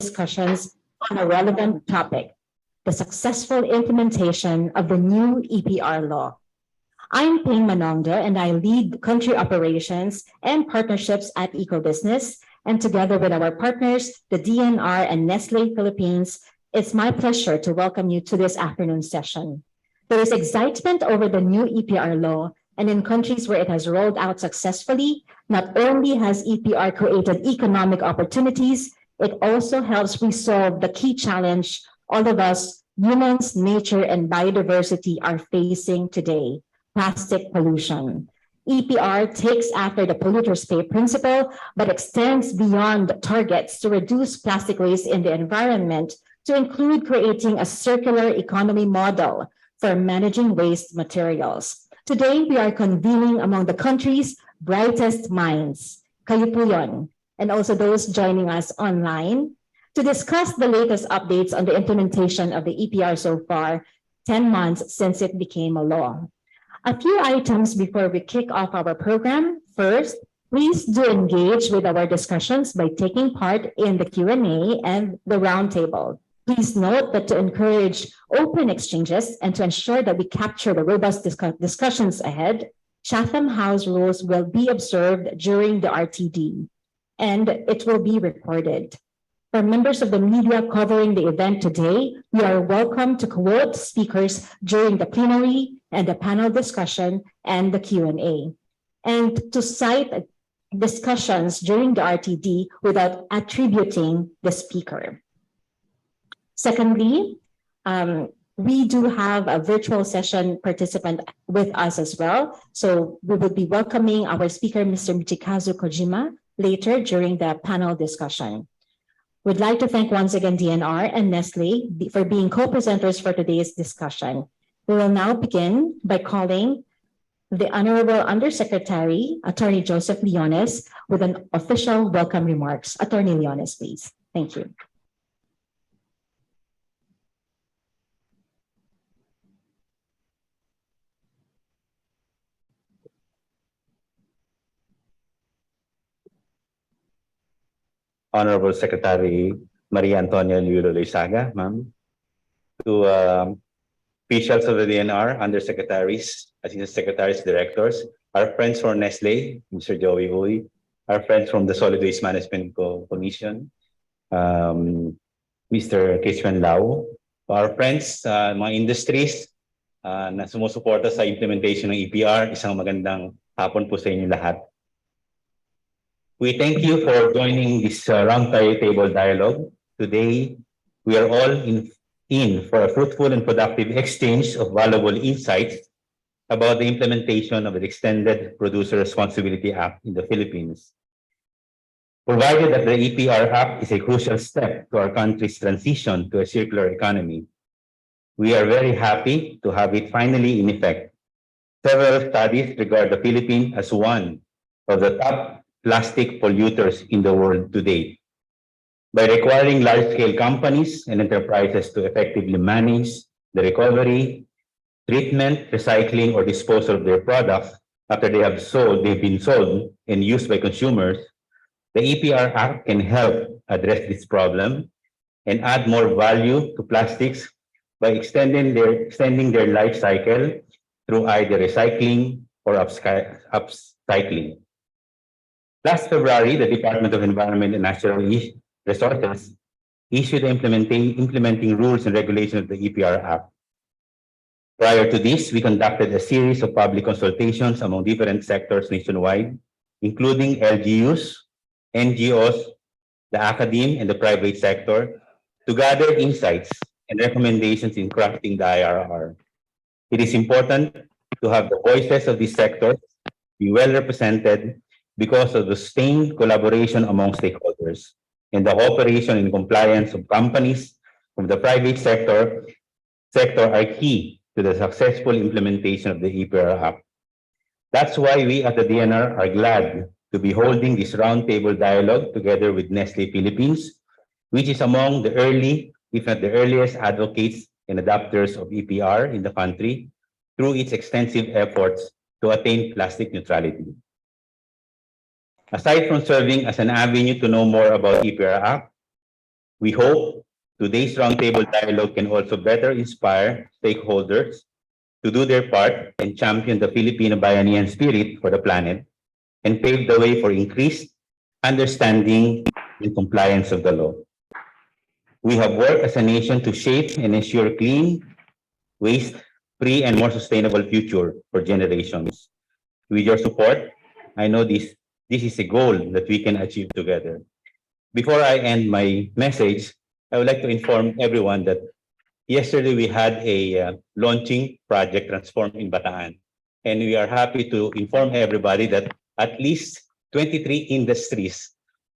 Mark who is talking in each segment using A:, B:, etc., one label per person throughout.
A: discussions on a relevant topic, the successful implementation of the new EPR law. I'm Ping Manongdo, and I lead country operations and partnerships at EcoBusiness. And together with our partners, the DENR and Nestle Philippines, it's my pleasure to welcome you to this afternoon session. There is excitement over the new EPR law, and in countries where it has rolled out successfully, not only has EPR created economic opportunities, it also helps resolve the key challenge all of us, humans, nature, and biodiversity are facing today: plastic pollution. EPR takes after the polluters pay principle, but extends beyond targets to reduce plastic waste in the environment to include creating a circular economy model for managing waste materials. Today, we are convening among the country's brightest minds, kayo po yun, and also those joining us online, to discuss the latest updates on the implementation of the EPR so far, 10 months since it became a law. A few items before we kick off our program. First, please do engage with our discussions by taking part in the Q&A and the roundtable. Please note that to encourage open exchanges and to ensure that we capture the robust discussions ahead, Chatham House rules will be observed during the RTD, and it will be recorded. For members of the media covering the event today, you are welcome to quote speakers during the plenary and the panel discussion and the Q&A, and to cite discussions during the RTD without attributing the speaker. Secondly, we do have a virtual session participant with us as well. So we will be welcoming our speaker, Mr. Michikazu Kojima, later during the panel discussion. We'd like to thank once again DENR and Nestle for being co-presenters for today's discussion. We will now begin by calling the Honorable Undersecretary, Attorney Joseph Leones, with an official welcome remarks. Attorney Leones, please. Thank you.
B: Honorable Secretary Maria Antonia Lulo-Loizaga, ma'am, to officials of the DENR, undersecretaries, assistant secretaries, directors, our friends from Nestle, Mr. Joey Uy, our friends from the Solid Waste Management Commission, Mr. Kiswen Lau, our friends, mga industries na sumusuporta sa implementation ng EPR, isang magandang hapon po sa inyo lahat. We thank you for joining this roundtable dialogue. Today, we are all in for a fruitful and productive exchange of valuable insights about the implementation of the Extended Producer Responsibility Act in the Philippines. Provided that the EPR Act is a crucial step to our country's transition to a circular economy, we are very happy to have it finally in effect. Several studies regard the Philippines as one of the top plastic polluters in the world today. By requiring large-scale companies and enterprises to effectively manage the recovery, treatment, recycling, or disposal of their products after they've been sold and used by consumers, the EPR Act can help address this problem and add more value to plastics by extending their life cycle through either recycling or upcycling. Last February, the Department of Environment and Natural Resources issued implementing rules and regulations of the EPR Act. Prior to this, we conducted a series of public consultations among different sectors nationwide, including LGUs, NGOs, the academe, and the private sector, to gather insights and recommendations in crafting the IRR. It is important to have the voices of these sectors be well represented because of the sustained collaboration among stakeholders and the operation and compliance of companies from the private sector are key to the successful implementation of the EPR Act. That's why we at the DENR are glad to be holding this roundtable dialogue together with Nestle Philippines, which is among the early, if not the earliest, advocates and adopters of EPR in the country through its extensive efforts to attain plastic neutrality. Aside from serving as an avenue to know more about EPR Act, We hope today's roundtable dialogue can also better inspire stakeholders to do their part and champion the Filipino Bayanihan spirit for the planet and pave the way for increased understanding and compliance of the law. We have worked as a nation to shape and ensure clean, waste-free, and more sustainable future for generations. With your support, I know this is a goal that we can achieve together. Before I end my message, I would like to inform everyone that yesterday we had a launching project Transform in Bataan. And we are happy to inform everybody that at least 23 industries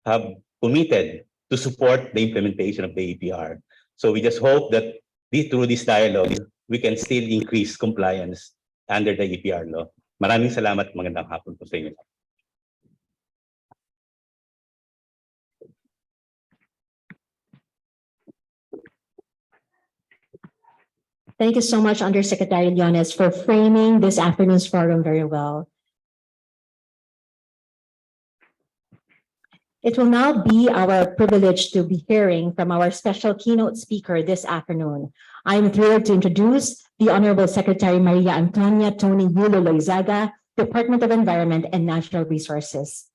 B: have committed to support the implementation of the EPR. So we just hope that through this dialogue, we can still increase compliance under the EPR law. Maraming salamat, magandang hapon po sa inyo.
A: Thank you so much, Undersecretary Leones, for framing this afternoon's forum very well. It will now be our privilege to be hearing from our special keynote speaker this afternoon. I am thrilled to introduce the Honorable Secretary Maria Antonia Tony Yulo Loizaga, Department of Environment and Natural Resources.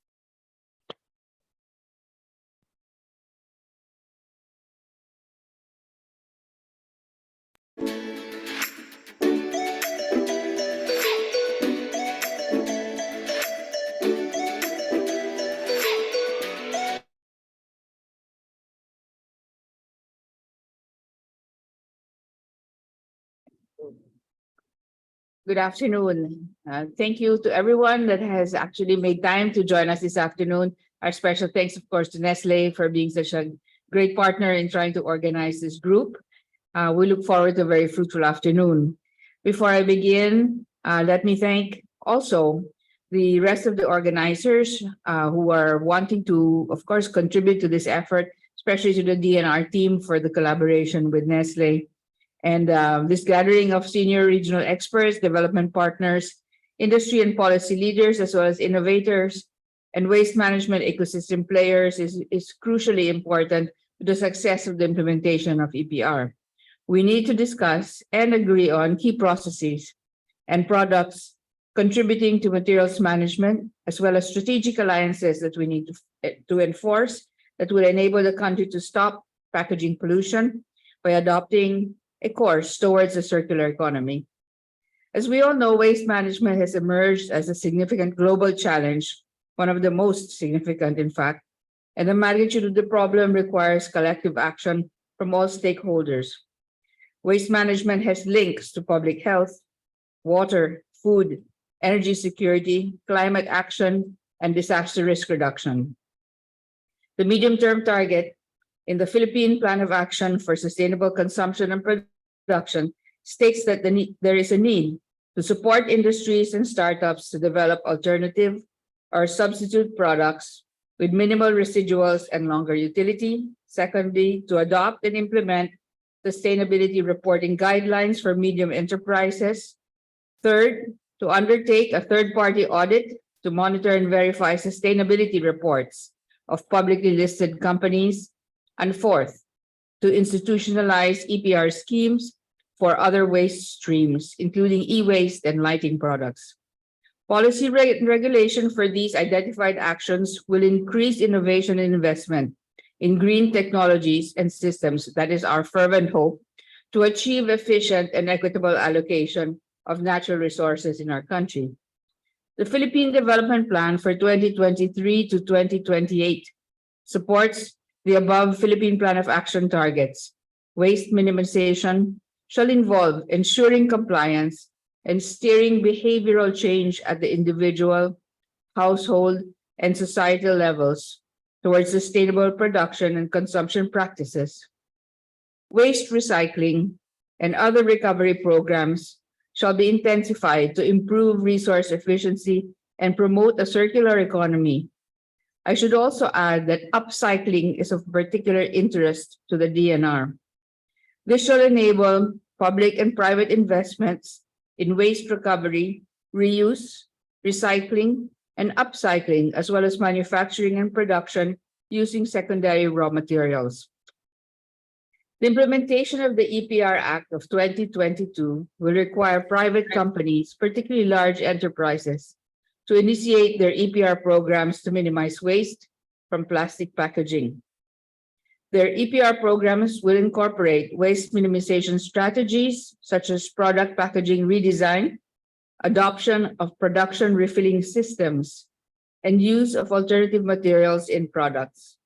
C: Good afternoon. Thank you to everyone that has actually made time to join us this afternoon. Our special thanks, of course, to Nestle for being such a great partner in trying to organize this group. We look forward to a very fruitful afternoon. Before I begin, let me thank also the rest of the organizers who are wanting to, of course, contribute to this effort, especially to the DENR team for the collaboration with Nestle. And this gathering of senior regional experts, development partners, industry and policy leaders, as well as innovators and waste management ecosystem players is crucially important to the success of the implementation of EPR. We need to discuss and agree on key processes and products contributing to materials management, as well as strategic alliances that we need to enforce that will enable the country to stop packaging pollution by adopting a course towards a circular economy. As we all know, waste management has emerged as a significant global challenge, one of the most significant, in fact, and the magnitude of the problem requires collective action from all stakeholders. Waste management has links to public health, water, food, energy security, climate action, and disaster risk reduction. The medium-term target in the Philippine Plan of Action for Sustainable Consumption and Production states that there is a need to support industries and startups to develop alternative or substitute products with minimal residuals and longer utility. Secondly, to adopt and implement sustainability reporting guidelines for medium enterprises. Third, to undertake a third-party audit to monitor and verify sustainability reports of publicly listed companies. And fourth, to institutionalize EPR schemes for other waste streams, including e-waste and lighting products. Policy regulation for these identified actions will increase innovation and investment in green technologies and systems. That is our fervent hope to achieve efficient and equitable allocation of natural resources in our country. The Philippine Development Plan for 2023 to 2028 supports the above Philippine Plan of Action targets. Waste minimization shall involve ensuring compliance and steering behavioral change at the individual, household, and societal levels towards sustainable production and consumption practices. Waste recycling and other recovery programs shall be intensified to improve resource efficiency and promote a circular economy. I should also add that upcycling is of particular interest to the DENR. This shall enable public and private investments in waste recovery, reuse, recycling, and upcycling, as well as manufacturing and production using secondary raw materials. The implementation of the EPR Act of 2022 will require private companies, particularly large enterprises, to initiate their EPR programs to minimize waste from plastic packaging. Their EPR programs will incorporate waste minimization strategies such as product packaging redesign, adoption of production refilling systems, and use of alternative materials in products.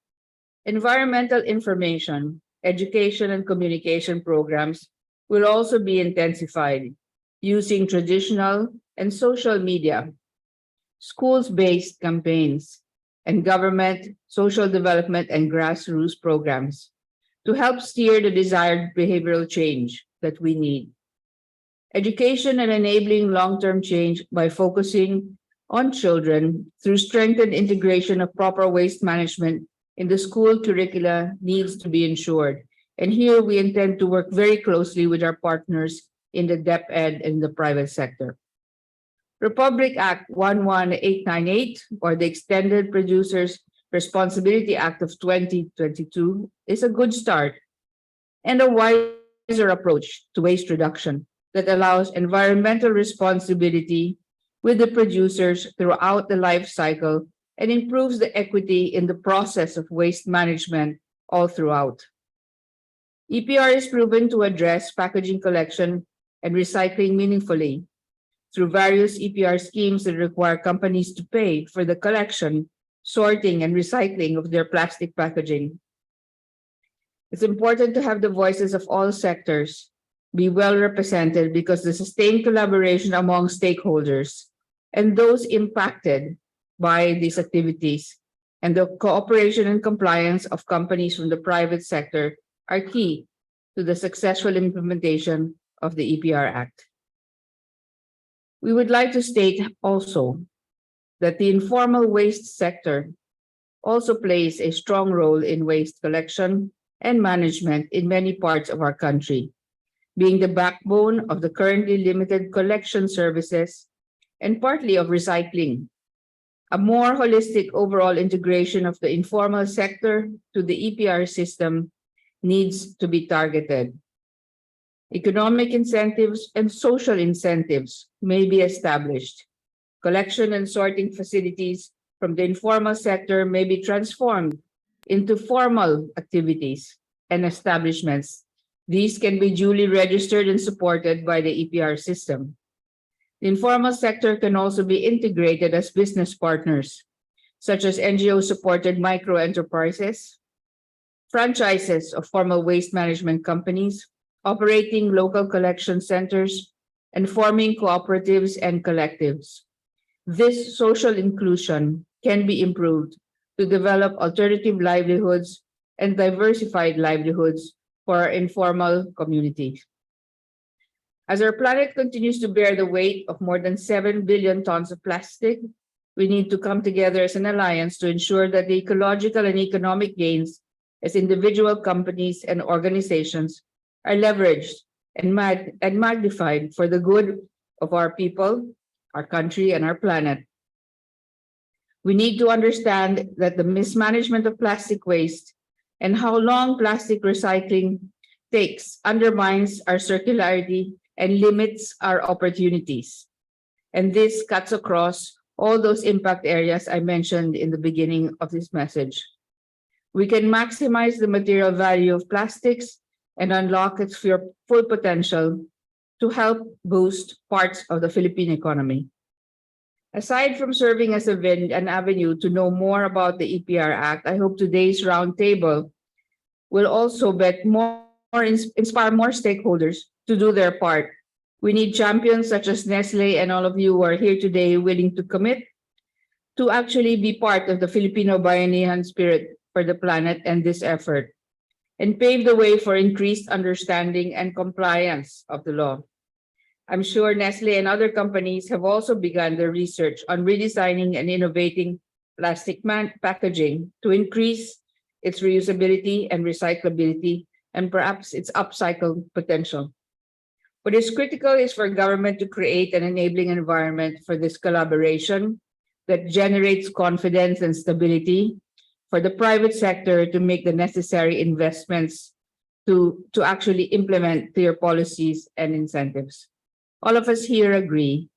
C: Environmental information, education, and communication programs will also be intensified using traditional and social media, schools-based campaigns, and government, social development, and grassroots programs to help steer the desired behavioral change that we need. Education and enabling long-term change by focusing on children through strengthened integration of proper waste management in the school curricula needs to be ensured. And here we intend to work very closely with our partners in the DepEd and the private sector. Republic Act 11898, or the Extended Producers Responsibility Act of 2022, is a good start and a wiser approach to waste reduction that allows environmental responsibility with the producers throughout the life cycle and improves the equity in the process of waste management all throughout. EPR is proven to address packaging collection and recycling meaningfully through various EPR schemes that require companies to pay for the collection, sorting, and recycling of their plastic packaging. It's important to have the voices of all sectors be well represented because the sustained collaboration among stakeholders and those impacted by these activities and the cooperation and compliance of companies from the private sector are key to the successful implementation of the EPR Act. We would like to state also that the informal waste sector also plays a strong role in waste collection and management in many parts of our country, being the backbone of the currently limited collection services and partly of recycling. A more holistic overall integration of the informal sector to the EPR system needs to be targeted. Economic incentives and social incentives may be established. Collection and sorting facilities from the informal sector may be transformed into formal activities and establishments. These can be duly registered and supported by the EPR system. The informal sector can also be integrated as business partners, such as NGO-supported micro-enterprises, franchises of formal waste management companies, operating local collection centers, and forming cooperatives and collectives. This social inclusion can be improved to develop alternative livelihoods and diversified livelihoods for our informal communities. As our planet continues to bear the weight of more than 7 billion tons of plastic, we need to come together as an alliance to ensure that the ecological and economic gains as individual companies and organizations are leveraged and magnified for the good of our people, our country, and our planet. We need to understand that the mismanagement of plastic waste and how long plastic recycling takes undermines our circularity and limits our opportunities. And this cuts across all those impact areas I mentioned in the beginning of this message. We can maximize the material value of plastics and unlock its full potential to help boost parts of the Philippine economy. Aside from serving as an avenue to know more about the EPR Act, I hope today's roundtable will also inspire more stakeholders to do their part. We need champions such as Nestle and all of you who are here today willing to commit to actually be part of the Filipino bayanihan spirit for the planet and this effort, and pave the way for increased understanding and compliance of the law. I'm sure Nestle and other companies have also begun their research on redesigning and innovating plastic packaging to increase its reusability and recyclability and perhaps its upcycle potential. What is critical is for government to create an enabling environment for this collaboration that generates confidence and stability, for the private sector to make the necessary investments to actually implement their policies and incentives. All of us here agree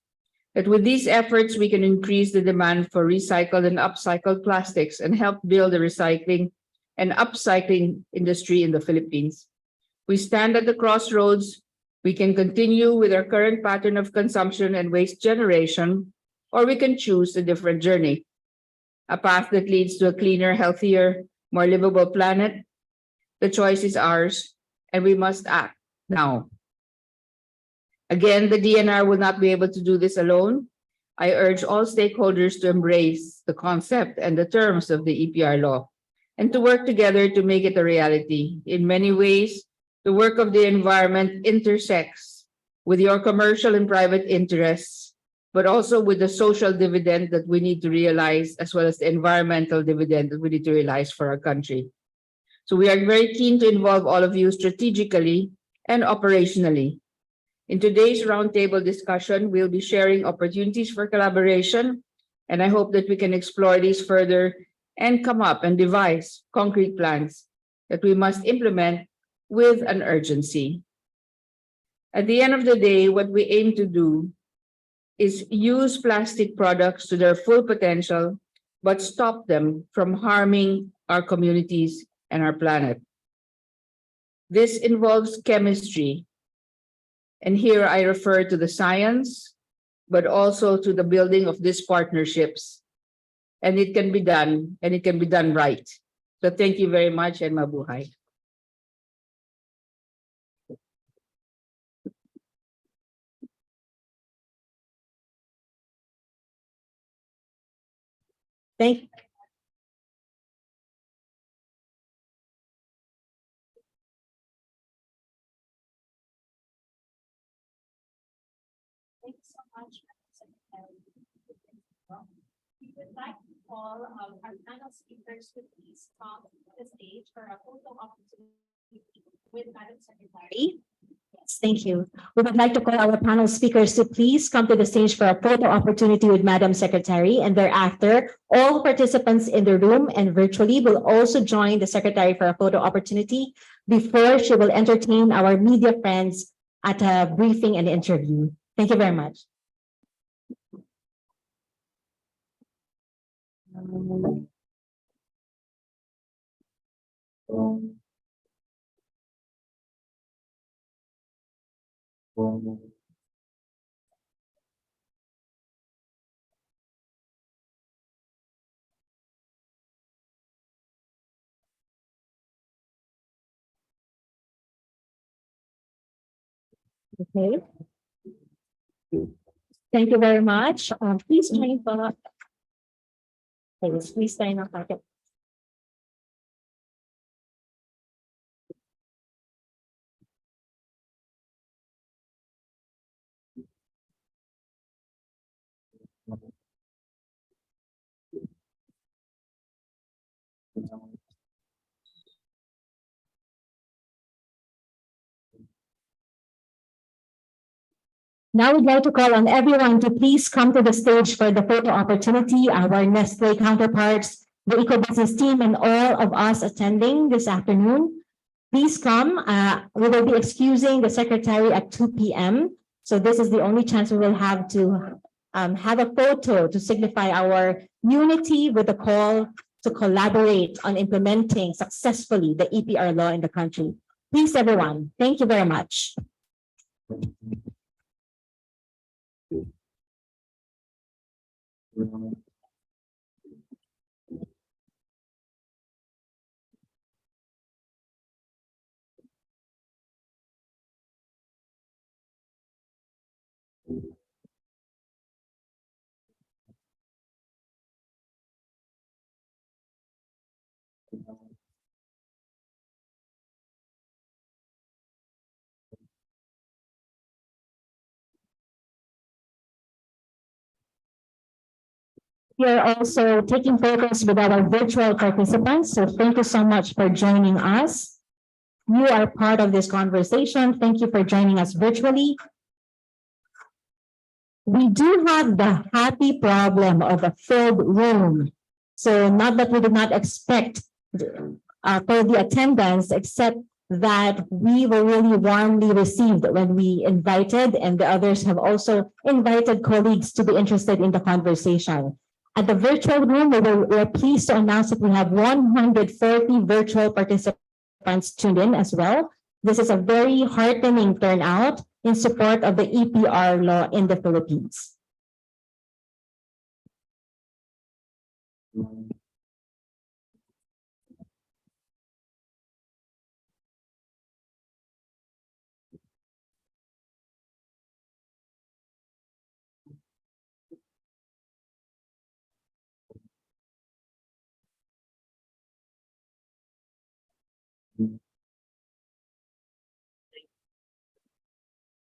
C: that with these efforts, we can increase the demand for recycled and upcycled plastics and help build a recycling and upcycling industry in the Philippines. We stand at the crossroads. We can continue with our current pattern of consumption and waste generation, or we can choose a different journey, a path that leads to a cleaner, healthier, more livable planet. The choice is ours, and we must act now. Again, the DNR will not be able to do this alone. I urge all stakeholders to embrace the concept and the terms of the EPR law and to work together to make it a reality. In many ways, the work of the environment intersects with your commercial and private interests, but also with the social dividend that we need to realize, as well as the environmental dividend that we need to realize for our country. So we are very keen to involve all of you strategically and operationally. In today's roundtable discussion, we'll be sharing opportunities for collaboration, and I hope that we can explore these further and come up and devise concrete plans that we must implement with an urgency. At the end of the day, what we aim to do is use plastic products to their full potential, but stop them from harming our communities and our planet. This involves chemistry, and here I refer to the science, but also to the building of these partnerships. And it can be done, and it can be done right. So thank you very much, and mabuhay.
A: Thank
D: Thank you so much, Madam Secretary. We would like to call our panel speakers to please come to the stage for a photo opportunity with Madam Secretary.
A: Yes, thank you. We would like to call our panel speakers to please come to the stage for a photo opportunity with Madam Secretary, and thereafter, all participants in the room and virtually will also join the Secretary for a photo opportunity before she will entertain our media friends at a briefing and interview. Thank you very much. Okay. Thank you very much. Please join the. Please sign up. Now we'd like to call on everyone to please come to the stage for the photo opportunity, our Nestle counterparts, the eco-business team, and all of us attending this afternoon. Please come. We will be excusing the secretary at 2 p.m. So this is the only chance we will have to have a photo to signify our unity with the call to collaborate on implementing successfully the EPR law in the country. Please, everyone. Thank you very much. We are also taking photos with our virtual participants. So thank you so much for joining us. You are part of this conversation. Thank you for joining us virtually. We do have the happy problem of a filled room. So not that we did not expect for the attendance, except that we were really warmly received when we invited, and the others have also invited colleagues to be interested in the conversation. At the virtual room, we're pleased to announce that we have 140 virtual participants tuned in as well. This is a very heartening turnout in support of the EPR law in the Philippines.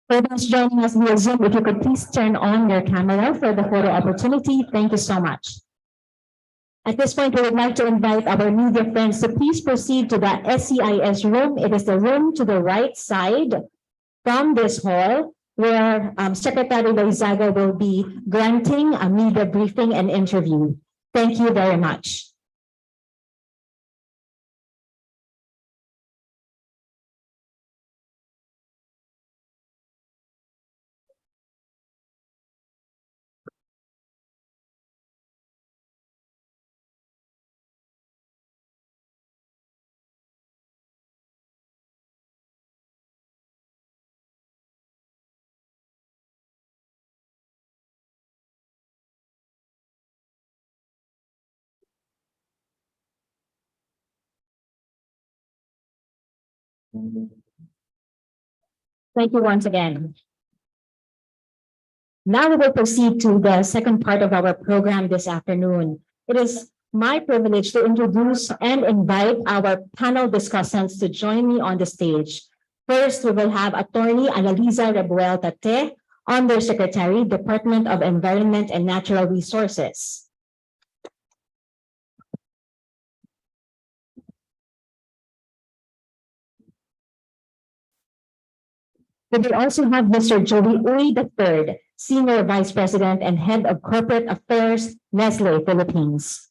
A: For those joining us via Zoom, if you could please turn on your camera for the photo opportunity. Thank you so much. At this point, we would like to invite our media friends to please proceed to the SCIS room. It is the room to the right side from this hall, where Secretary Loizaga will be granting a media briefing and interview. Thank you very much. Thank you once again. Now we will proceed to the second part of our program this afternoon. It is my privilege to introduce and invite our panel discussants to join me on the stage. First, we will have Attorney Analisa Rebuel Tate, Undersecretary, Department of Environment and Natural Resources. We will also have Mr. Joey Uy III, Senior Vice President and Head of Corporate Affairs, Nestle Philippines.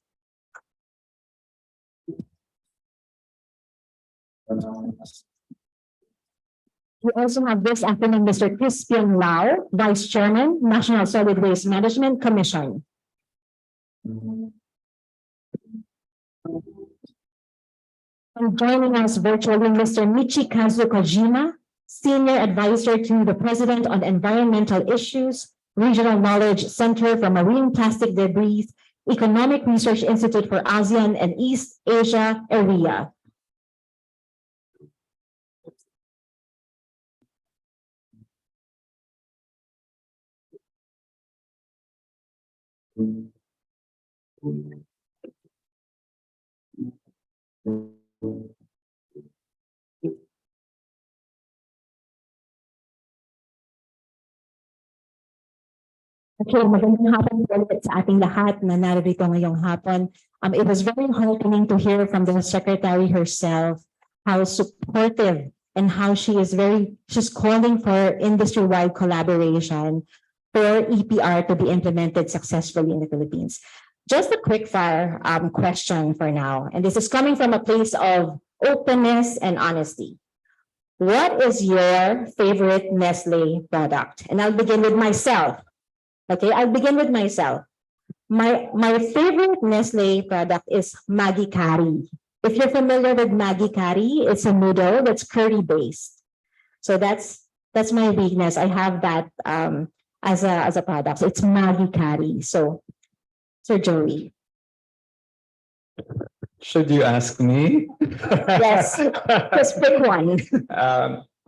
A: We also have this afternoon Mr. Crispian Lau, Vice Chairman, National Solid Waste Management Commission. And joining us virtually, Mr. Michikazu Kojima, Senior Advisor to the President on Environmental Issues, Regional Knowledge Center for Marine Plastic Debris, Economic Research Institute for ASEAN and East Asia area. Okay, magandang hapon ulit sa ating lahat na narito ngayong hapon. It was very heartening to hear from the Secretary herself how supportive and how she's calling for industry-wide collaboration for EPR to be implemented successfully in the Philippines. Just a quick fire question for now, and this is coming from a place of openness and honesty. What is your favorite Nestle product? And I'll begin with myself. Okay, I'll begin with myself. My favorite Nestle product is Maggi Curry. If you're familiar with Maggi Curry, it's a noodle that's curry based. So that's my weakness. I have that as a product. It's Maggi Curry. So Sir Joey.
E: Should you ask me?
A: Yes, just pick one.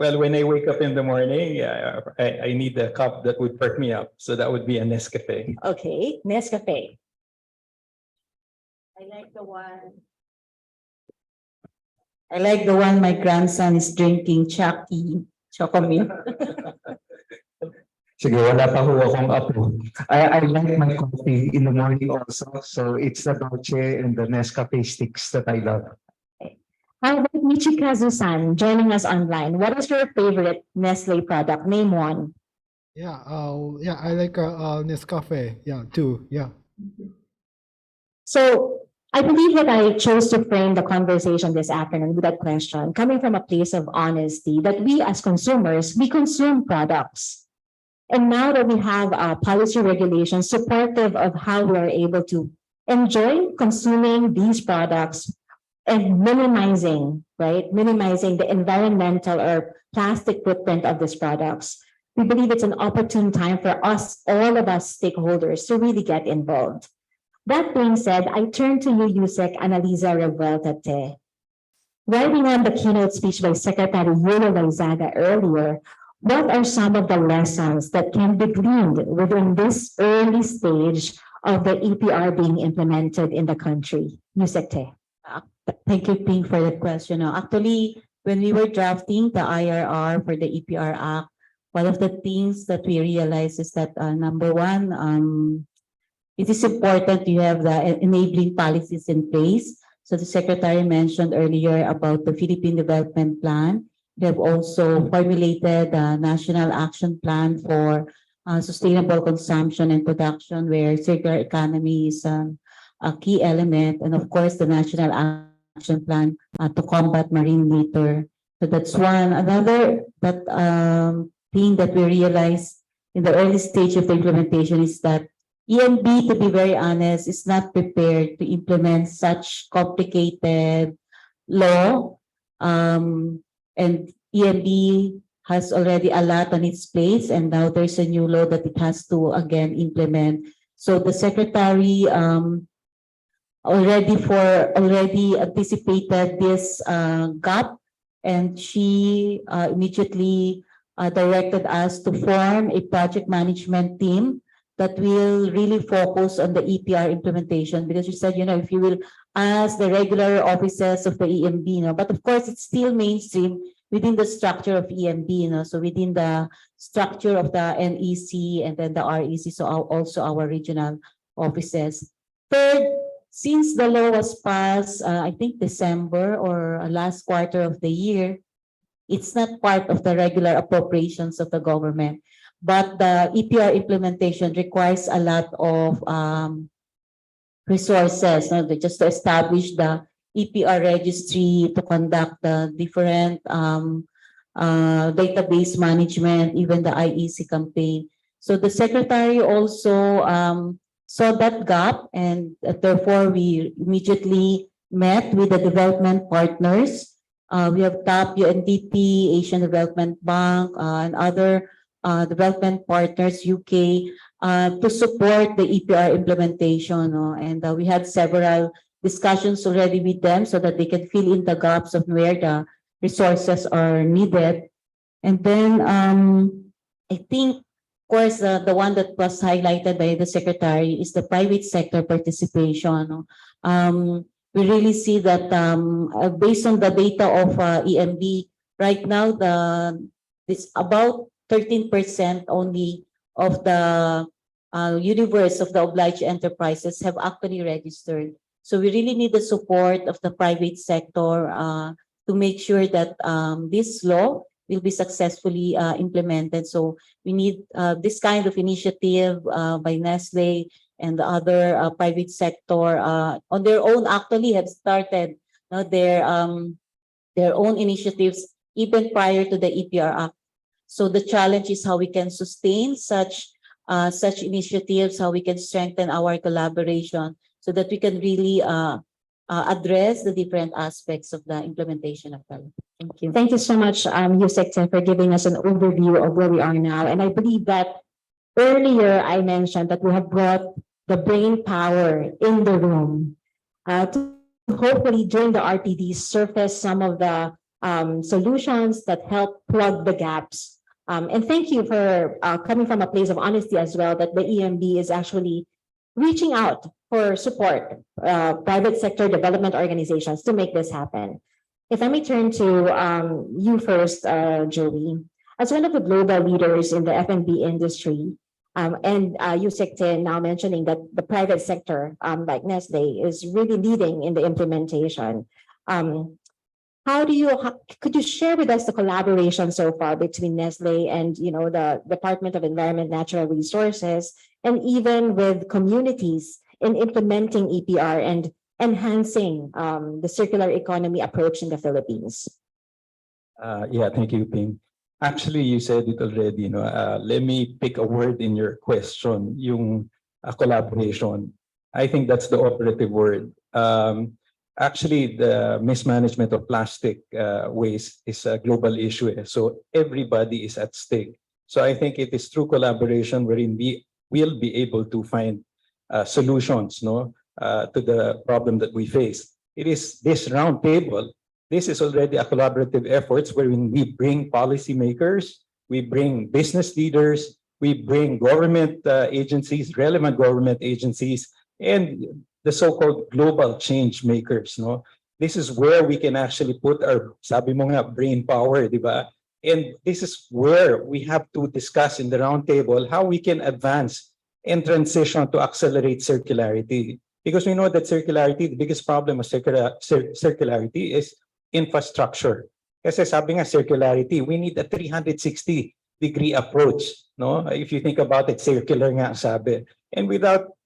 E: Well, when I wake up in the morning, I need a cup that would perk me up. So that would be a Nescafe.
A: Okay, Nescafe.
C: I like the one.
F: I like the one my grandson is drinking, Chucky, Chocomilk.
E: Sige, wala pa ho akong apo. I like my coffee in the morning also. So it's the Dolce and the Nescafe sticks that I love.
A: How about Michikazu-san joining us online? What is your favorite Nestle product? Name one.
G: Yeah, I like Nescafe. Yeah, too. Yeah.
A: So I believe that I chose to frame the conversation this afternoon with that question, coming from a place of honesty, that we as consumers, we consume products. And now that we have policy regulations supportive of how we are able to enjoy consuming these products and minimizing, right? Minimizing the environmental or plastic footprint of these products. We believe it's an opportune time for us, all of us stakeholders, to really get involved. That being said, I turn to you, Yusek Analiza Revuelta. Writing on the keynote speech by Secretary Yulo Loizaga earlier, what are some of the lessons that can be gleaned within this early stage of the EPR being implemented in the country? Yusek Te.
F: Thank you, Ping, for that question. Actually, when we were drafting the IRR for the EPR Act, one of the things that we realized is that number one, it is important to have the enabling policies in place. So the Secretary mentioned earlier about the Philippine Development Plan. We have also formulated a National Action Plan for sustainable consumption and production, where circular economy is a key element, and of course the National Action Plan to combat marine litter. So that's one. Another thing that we realized in the early stage of the implementation is that EMB, to be very honest, is not prepared to implement such complicated law. And EMB has already a lot on its plate, and now there's a new law that it has to again implement. So the Secretary already anticipated this gap, and she immediately directed us to form a project management team that will really focus on the EPR implementation, because you said, if you will ask the regular offices of the EMB, but of course it's still mainstream within the structure of EMB, so within the structure of the NEC and then the REC, so also our regional offices. Third, since the law was passed, I think December or last quarter of the year, it's not part of the regular appropriations of the government. But the EPR implementation requires a lot of resources, just to establish the EPR registry, to conduct the different database management, even the IEC campaign. So the Secretary also saw that gap, and therefore we immediately met with the development partners. We have TAP, UNDP, Asian Development Bank, and other development partners, UK, to support the EPR implementation. And we had several discussions already with them so that they can fill in the gaps of where the resources are needed. And then I think, of course, the one that was highlighted by the Secretary is the private sector participation. We really see that based on the data of EMB, right now, it's about 13% only of the universe of the obliged enterprises have actually registered. So we really need the support of the private sector to make sure that this law will be successfully implemented. So we need this kind of initiative by Nestle and the other private sector on their own actually have started their own initiatives even prior to the EPR Act. So the challenge is how we can sustain such initiatives, how we can strengthen our collaboration so that we can really address the different aspects of the implementation of the law. Thank you.
A: Thank you so much, Yusek Te, for giving us an overview of where we are now. And I believe that earlier I mentioned that we have brought the brain power in the room to hopefully during the RTD surface some of the solutions that help plug the gaps. And thank you for coming from a place of honesty as well, that the EMB is actually reaching out for support, private sector development organizations to make this happen. If I may turn to you first, Joey, as one of the global leaders in the F&B industry, and Yusek Te now mentioning that the private sector, like Nestle, is really leading in the implementation. Could you share with us the collaboration so far between Nestle and the Department of Environment, Natural Resources, and even with communities in implementing EPR, and enhancing the circular economy approach in the Philippines?
G: Yeah, thank you, Ping. Actually, you said it already, let me pick a word in your question, yung collaboration. I think that's the operative word. Actually, the mismanagement of plastic waste is a global issue. So everybody is at stake. So I think it is through collaboration wherein we will be able to find solutions to the problem that we face. It is this roundtable. This is already a collaborative effort wherein we bring policymakers, we bring business leaders, we bring government agencies, relevant government agencies, and the so-called global change makers. This is where we can actually put our, sabi mo nga, brain power, di ba? And this is where we have to discuss in the roundtable how we can advance and transition to accelerate circularity. Because we know that circularity, the biggest problem of circularity is infrastructure. Kasi sabi nga circularity, we need a 360-degree approach. If you think about it, circular nga sabi. And without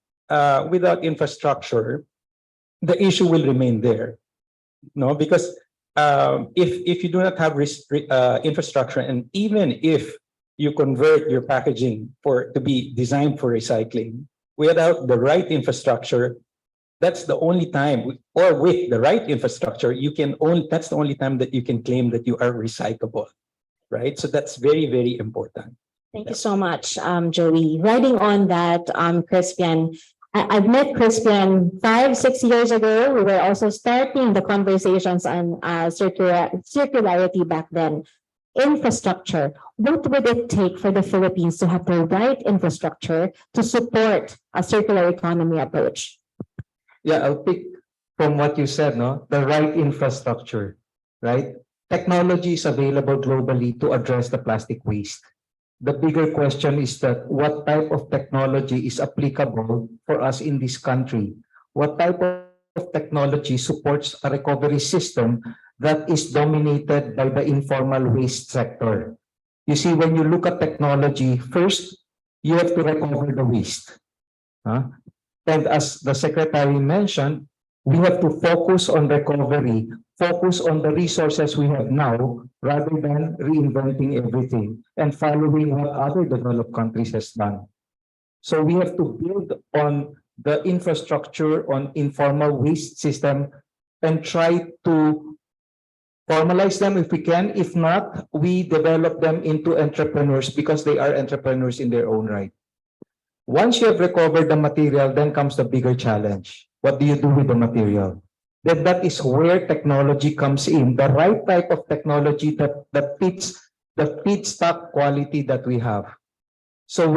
G: infrastructure, the issue will remain there. Because if you do not have infrastructure, and even if you convert your packaging to be designed for recycling, without the right infrastructure, that's the only time, or with the right infrastructure, that's the only time that you can claim that you are recyclable, right? So that's very, very important.
A: Thank you so much, Joey. Riding on that, Crispian, I've met Crispian 5-6 years ago. We were also starting the conversations on circularity back then. Infrastructure. What would it take for the Philippines to have the right infrastructure to support a circular economy approach?
E: Yeah, I'll pick from what you said, the right infrastructure, right? Technology is available globally to address the plastic waste. The bigger question is that what type of technology is applicable for us in this country? What type of technology supports a recovery system that is dominated by the informal waste sector? You see, when you look at technology, first, you have to recover the waste. And as the secretary mentioned, we have to focus on recovery, focus on the resources we have now, rather than reinventing everything and following what other developed countries has done. So we have to build on the infrastructure on informal waste system and try to formalize them if we can. If not, we develop them into entrepreneurs because they are entrepreneurs in their own right. Once you have recovered the material, then comes the bigger challenge. What do you do with the material? Then that is where technology comes in, the right type of technology that fits the feedstock quality that we have. So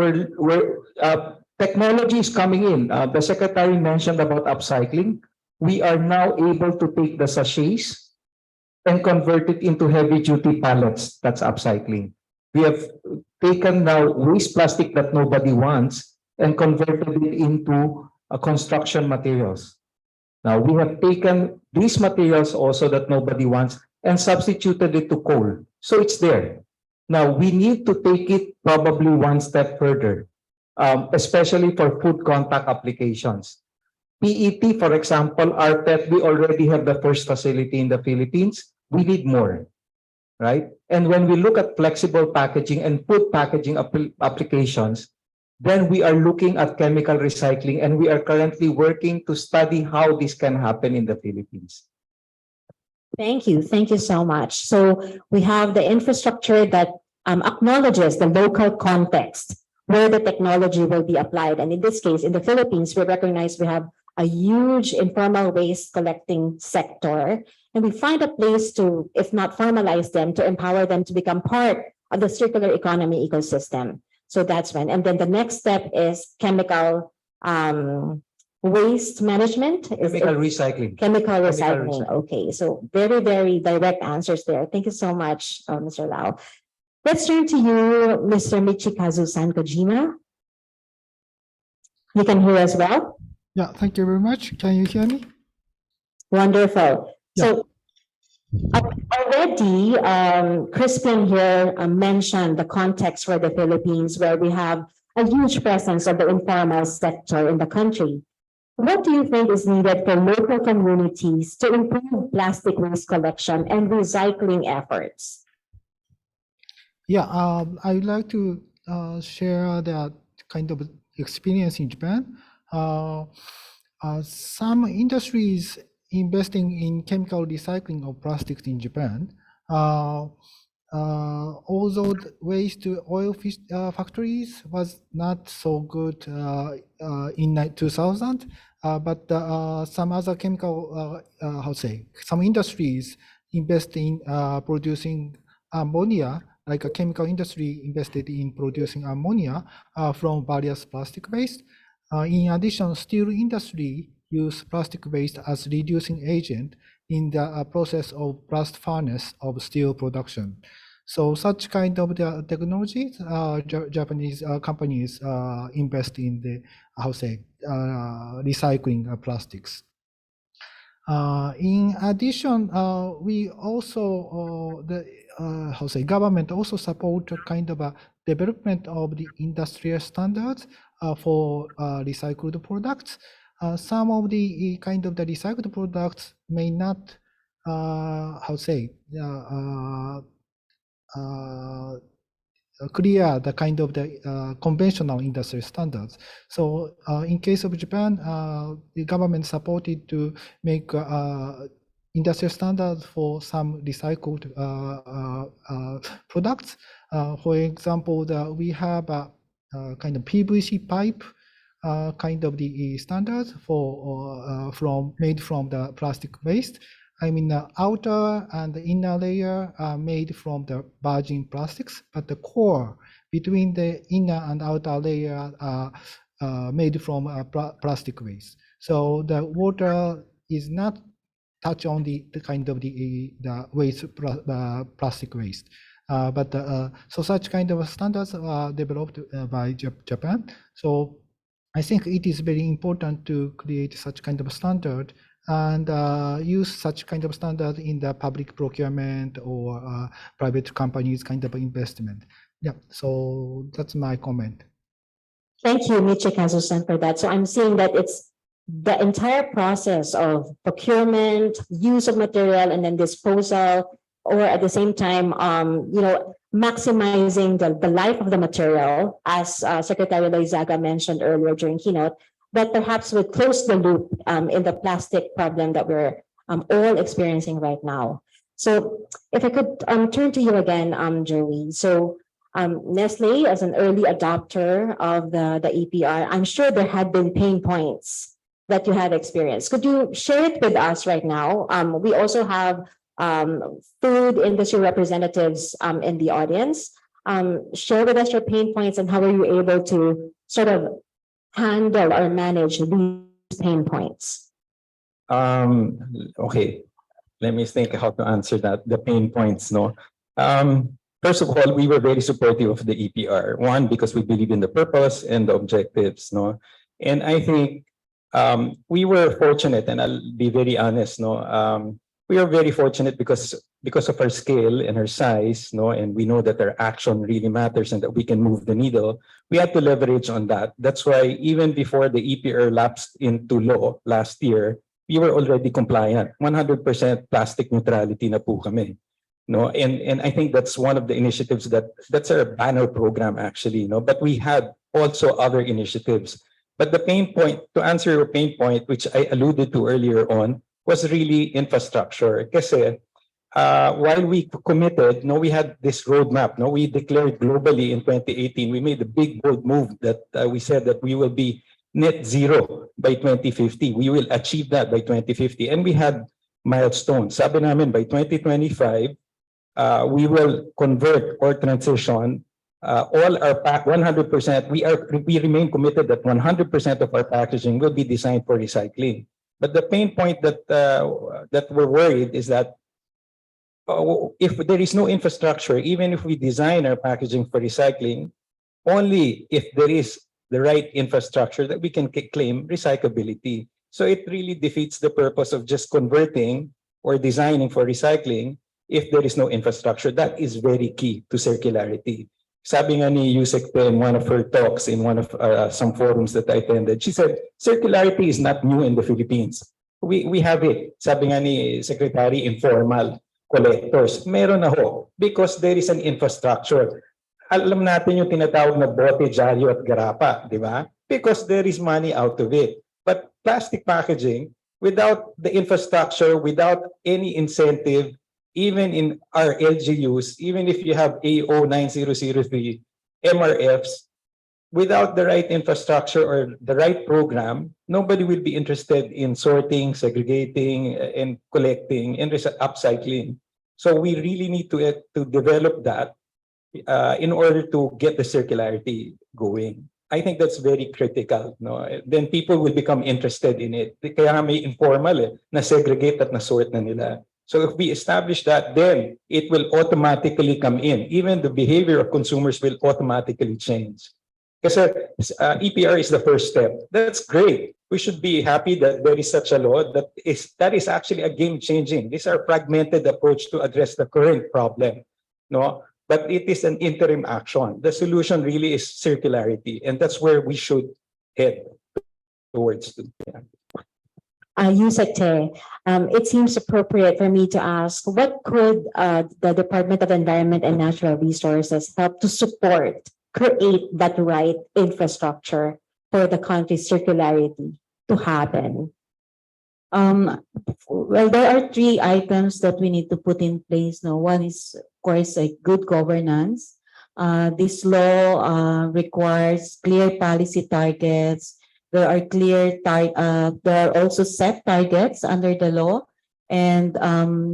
E: technology is coming in. The secretary mentioned about upcycling. We are now able to take the sachets and convert it into heavy-duty pallets. That's upcycling. We have taken now waste plastic that nobody wants and converted it into construction materials. Now, we have taken these materials also that nobody wants and substituted it to coal. So it's there. Now, we need to take it probably one step further, especially for food contact applications. PET, for example, rPET, we already have the first facility in the Philippines. We need more, right? And when we look at flexible packaging and food packaging applications, then we are looking at chemical recycling, and we are currently working to study how this can happen in the Philippines.
A: Thank you. Thank you so much. So we have the infrastructure that acknowledges the local context where the technology will be applied. And in this case, in the Philippines, we recognize we have a huge informal waste collecting sector, and we find a place to, if not formalize them, to empower them to become part of the circular economy ecosystem. So that's when. And then the next step is chemical waste management.
E: Chemical recycling.
A: Chemical recycling. Okay, so very, very direct answers there. Thank you so much, Mr. Lau. Let's turn to you, Mr. Michikazu-san Kojima. You can hear us well?
H: Yeah, thank you very much. Can you hear me?
A: Wonderful.
H: Yeah.
A: So already, Crispian here mentioned the context for the Philippines, where we have a huge presence of the informal sector in the country. What do you think is needed for local communities to improve plastic waste collection and recycling efforts?
H: Yeah, I would like to share that kind of experience in Japan. Some industries investing in chemical recycling of plastics in Japan. Although the waste to oil fish, factories was not so good in 2000, but some other chemical, some industries invest in producing ammonia, like a chemical industry invested in producing ammonia from various plastic waste. In addition, steel industry use plastic waste as reducing agent in the process of blast furnace of steel production. So such kind of the technologies, Japanese companies invest in the recycling plastics. In addition, we also government also support a kind of a development of the industrial standards for recycled products. Some of the kind of the recycled products may not clear the kind of the conventional industry standards. So in case of Japan, the government supported to make industrial standards for some recycled products. For example, we have a kind of PVC pipe kind of the standards for made from the plastic waste. I mean, the outer and the inner layer are made from the virgin plastics, but the core between the inner and outer layer are made from plastic waste. So the water is not touch on the kind of the waste, plastic waste. So such kind of standards are developed by Japan. So I think it is very important to create such kind of standard and use such kind of standard in the public procurement or private companies kind of investment. Yeah, so that's my comment.
A: Thank you, Michikazu-san, for that. So I'm seeing that it's the entire process of procurement, use of material, and then disposal, or at the same time, maximizing the life of the material, as Secretary Loizaga mentioned earlier during keynote, but perhaps would close the loop in the plastic problem that we're all experiencing right now. So if I could turn to you again, Joey. So Nestle, as an early adopter of the EPR, I'm sure there had been pain points that you had experienced. Could you share it with us right now? We also have food industry representatives in the audience. Share with us your pain points and how are you able to sort of handle or manage these pain points?
G: Okay, let me think how to answer that. The pain points, no. First of all, we were very supportive of the EPR. One, because we believe in the purpose and the objectives, no. And I think we were fortunate, and I'll be very honest, no. We are very fortunate because of our scale and our size, no, and we know that our action really matters and that we can move the needle. We had to leverage on that. That's why even before the EPR lapsed into law last year, we were already compliant. 100% plastic neutrality na po kami. No, and I think that's one of the initiatives that's our banner program actually, no. But we had also other initiatives. But the pain point, to answer your pain point, which I alluded to earlier on, was really infrastructure. Kasi while we committed, no, we had this roadmap. No, we declared globally in 2018. We made a big bold move that we said that we will be net zero by 2050. We will achieve that by 2050, and we had milestones. Sabi namin by 2025, we will convert or transition all our 100%. We remain committed that 100% of our packaging will be designed for recycling. But the pain point that we're worried is that if there is no infrastructure, even if we design our packaging for recycling, only if there is the right infrastructure that we can claim recyclability. So it really defeats the purpose of just converting or designing for recycling if there is no infrastructure. That is very key to circularity. sabi nga ni Yusek Pe in one of her talks in one of some forums that I attended, she said, circularity is not new in the Philippines. We have it. Sabi nga ni Secretary, informal collectors. Meron na ho because there is an infrastructure. Alam natin yung tinatawag na bote, dyaryo at garapa, di ba? Because there is money out of it. But plastic packaging, without the infrastructure, without any incentive, even in our LGUs, even if you have AO 9003, MRFs, without the right infrastructure or the right program, nobody will be interested in sorting, segregating, and collecting and upcycling. So we really need to develop that in order to get the circularity going. I think that's very critical. No? Then people will become interested in it. Kaya nga may informal na segregate at na-sort na nila. So if we establish that, then it will automatically come in. Even the behavior of consumers will automatically change. Kasi EPR is the first step. That's great. We should be happy that there is such a law that is actually a game-changing. These are fragmented approach to address the current problem. No? But it is an interim action. The solution really is circularity, and that's where we should head towards. Yeah.
A: Yusek Te, it seems appropriate for me to ask, what could the Department of Environment and Natural Resources help to support, create that right infrastructure for the country's circularity to happen? Well, there are three items that we need to put in place. No, one is, of course, a good governance. This law requires clear policy targets. There are there are also set targets under the law, and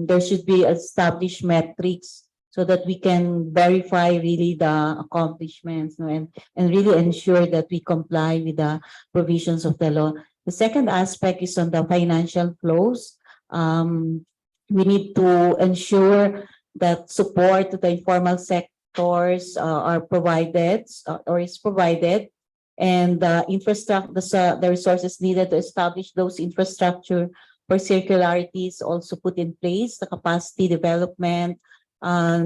A: there should be established metrics so that we can verify really the accomplishments, no, and really ensure that we comply with the provisions of the law. The second aspect is on the financial flows. We need to ensure that support to the informal sectors are provided or is provided, and the infrastructure, the resources needed to establish those infrastructure for circularity is also put in place. The capacity development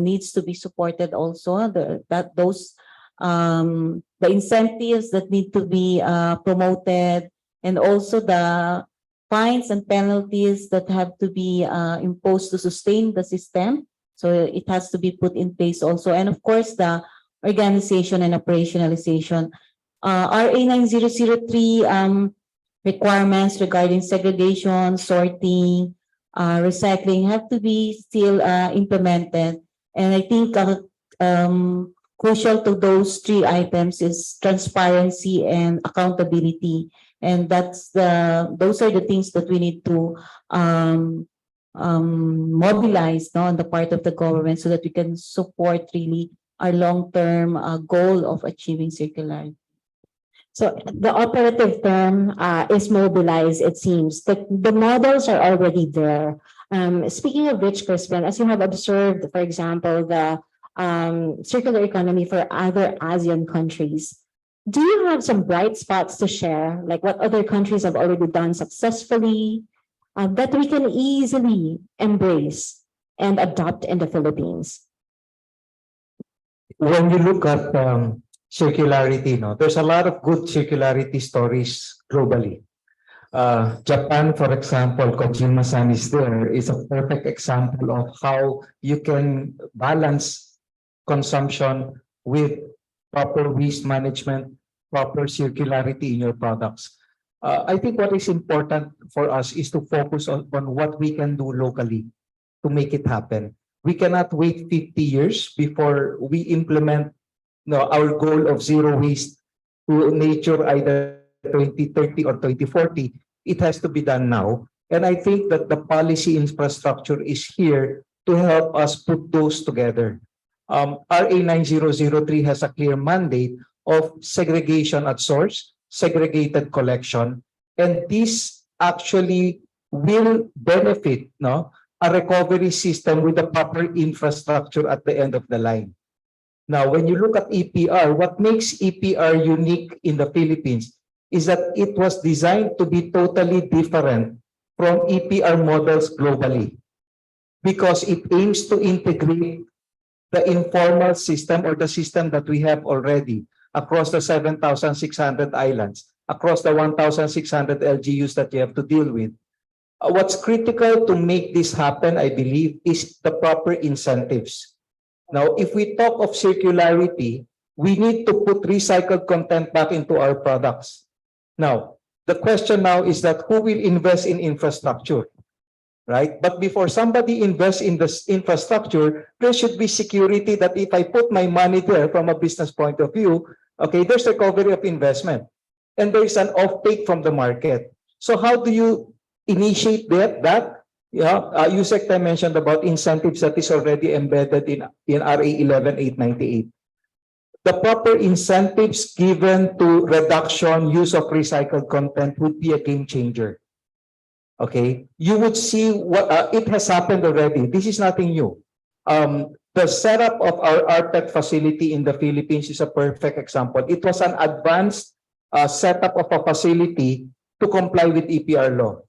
A: needs to be supported also. The incentives that need to be promoted, and also the fines and penalties that have to be imposed to sustain the system. So it has to be put in place also. And of course, the organization and operationalization. RA 9003 requirements regarding segregation, sorting, recycling have to be still implemented. And I think crucial to those three items is transparency and accountability. And those are the things that we need to mobilize, no, on the part of the government so that we can support really our long-term goal of achieving circularity. So the operative term is mobilize, it seems. The models are already there. Speaking of which, Crispin, as you have observed, for example, the circular economy for other ASEAN countries, do you have some bright spots to share, like what other countries have already done successfully that we can easily embrace and adopt in the Philippines?
E: When you look at circularity, no, there's a lot of good circularity stories globally. Japan, for example, Kojima-san is there, is a perfect example of how you can balance consumption with proper waste management, proper circularity in your products. I think what is important for us is to focus on what we can do locally to make it happen. We cannot wait 50 years before we implement our goal of zero waste to nature, either 2030 or 2040. It has to be done now. And I think that the policy infrastructure is here to help us put those together. RA 9003 has a clear mandate of segregation at source, segregated collection, and this actually will benefit a recovery system with the proper infrastructure at the end of the line. Now, when you look at EPR, what makes EPR unique in the Philippines is that it was designed to be totally different from EPR models globally, because it aims to integrate the informal system or the system that we have already across the 7,600 islands, across the 1,600 LGUs that you have to deal with. What's critical to make this happen, I believe, is the proper incentives. Now, if we talk of circularity, we need to put recycled content back into our products. Now, the question now is that who will invest in infrastructure, right? But before somebody invests in this infrastructure, there should be security that if I put my money there from a business point of view, okay, there's recovery of investment and there is an offtake from the market. So how do you initiate that? Yeah, Yusek mentioned about incentives that is already embedded in RA 11898. The proper incentives given to reduction, use of recycled content would be a game changer. Okay, you would see what it has happened already. This is nothing new. The setup of our RPET facility in the Philippines is a perfect example. It was an advanced setup of a facility to comply with EPR law.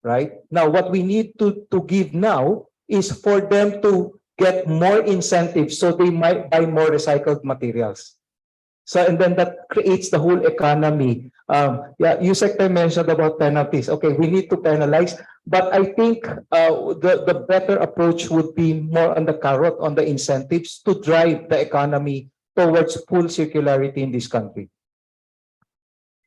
E: Right now, what we need to give now is for them to get more incentives so they might buy more recycled materials. So, and then that creates the whole economy. Yeah, Yusek mentioned about penalties. Okay, we need to penalize, but I think the better approach would be more on the carrot, on the incentives to drive the economy towards full circularity in this country.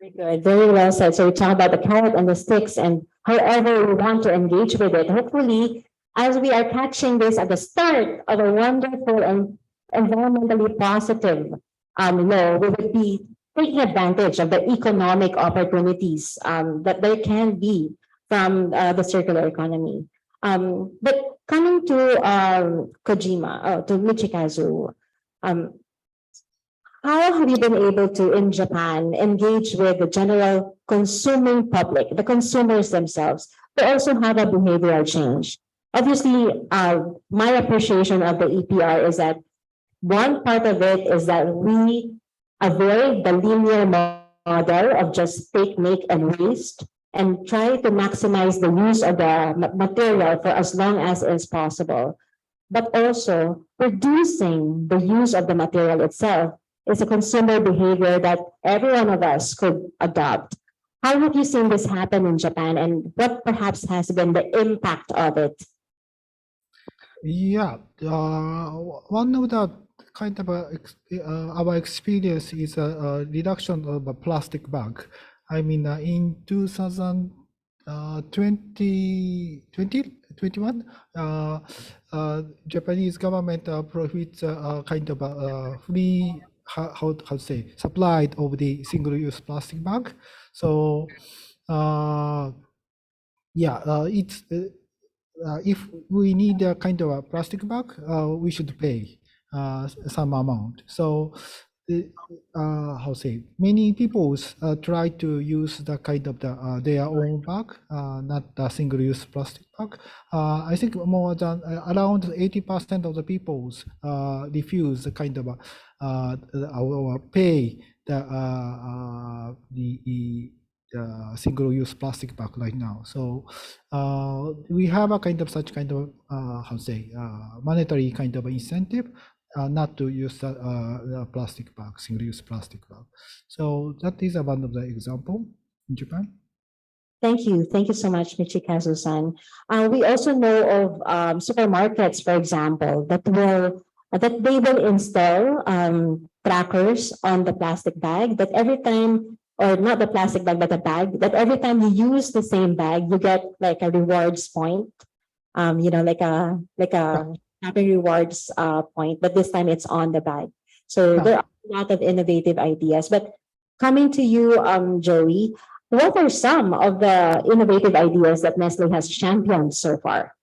A: Very good, very well said. So we talk about the carrot and the sticks and however we want to engage with it. Hopefully, as we are catching this at the start of a wonderful and environmentally positive law, we would be taking advantage of the economic opportunities that there can be from the circular economy. But coming to Kojima, to Michikazu, how have you been able to, in Japan, engage with the general consuming public, the consumers themselves, to also have a behavioral change? Obviously, my appreciation of the EPR is that one part of it is that we avoid the linear model of just take, make, and waste, and try to maximize the use of the material for as long as is possible. But also, reducing the use of the material itself is a consumer behavior that every one of us could adopt. How have you seen this happen in Japan, and what perhaps has been the impact of it?
H: Yeah, one of the kind of our experience is a reduction of a plastic bag. I mean, in 2021, Japanese government prohibits kind of free, how to say, supplied of the single-use plastic bag. So, it's if we need a kind of a plastic bag, we should pay some amount. So, how say, many people try to use the kind of their own bag, not the single-use plastic bag. I think more than around 80% of the people refuse the kind of or pay the single-use plastic bag right now. So we have a kind of such kind of how say monetary kind of incentive not to use the plastic bag, single-use plastic bag. So that is one of the example in Japan.
A: Thank you so much, Michikazu-san. We also know of supermarkets, for example, that they will install trackers on the plastic bag that every time, or not the plastic bag, but the bag, that every time you use the same bag, you get like a rewards point, like a happy rewards point, but this time it's on the bag. So there are a lot of innovative ideas. But coming to you, Joey, what are some of the innovative ideas that Nestle has championed so far?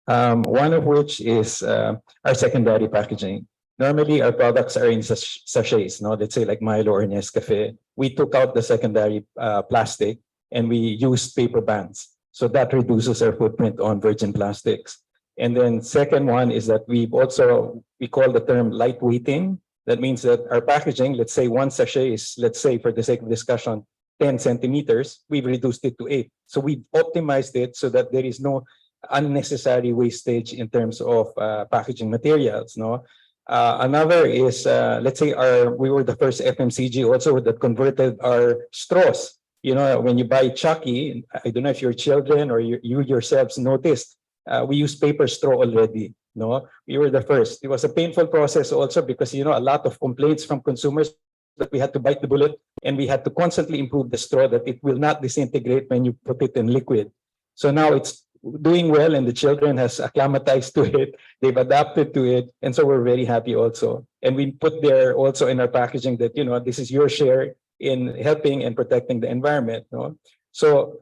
G: One of which is our secondary packaging. Normally, our products are in sachets, no? Let's say like Milo or Nescafe. We took out the secondary plastic and we used paper bands. So that reduces our footprint on virgin plastics. And then second one is that we call the term lightweighting. That means that our packaging, let's say one sachet is, let's say for the sake of discussion, 10 centimeters, we've reduced it to 8. So we've optimized it so that there is no unnecessary wastage in terms of packaging materials. No, another is let's say we were the first FMCG also that converted our straws. You know, when you buy Chucky, I don't know if your children or you yourselves noticed, we use paper straw already. No, we were the first. It was a painful process also because a lot of complaints from consumers that we had to bite the bullet and we had to constantly improve the straw that it will not disintegrate when you put it in liquid. So now it's doing well and the children has acclimatized to it. They've adapted to it. And so we're very happy also. And we put there also in our packaging that, this is your share in helping and protecting the environment. No? So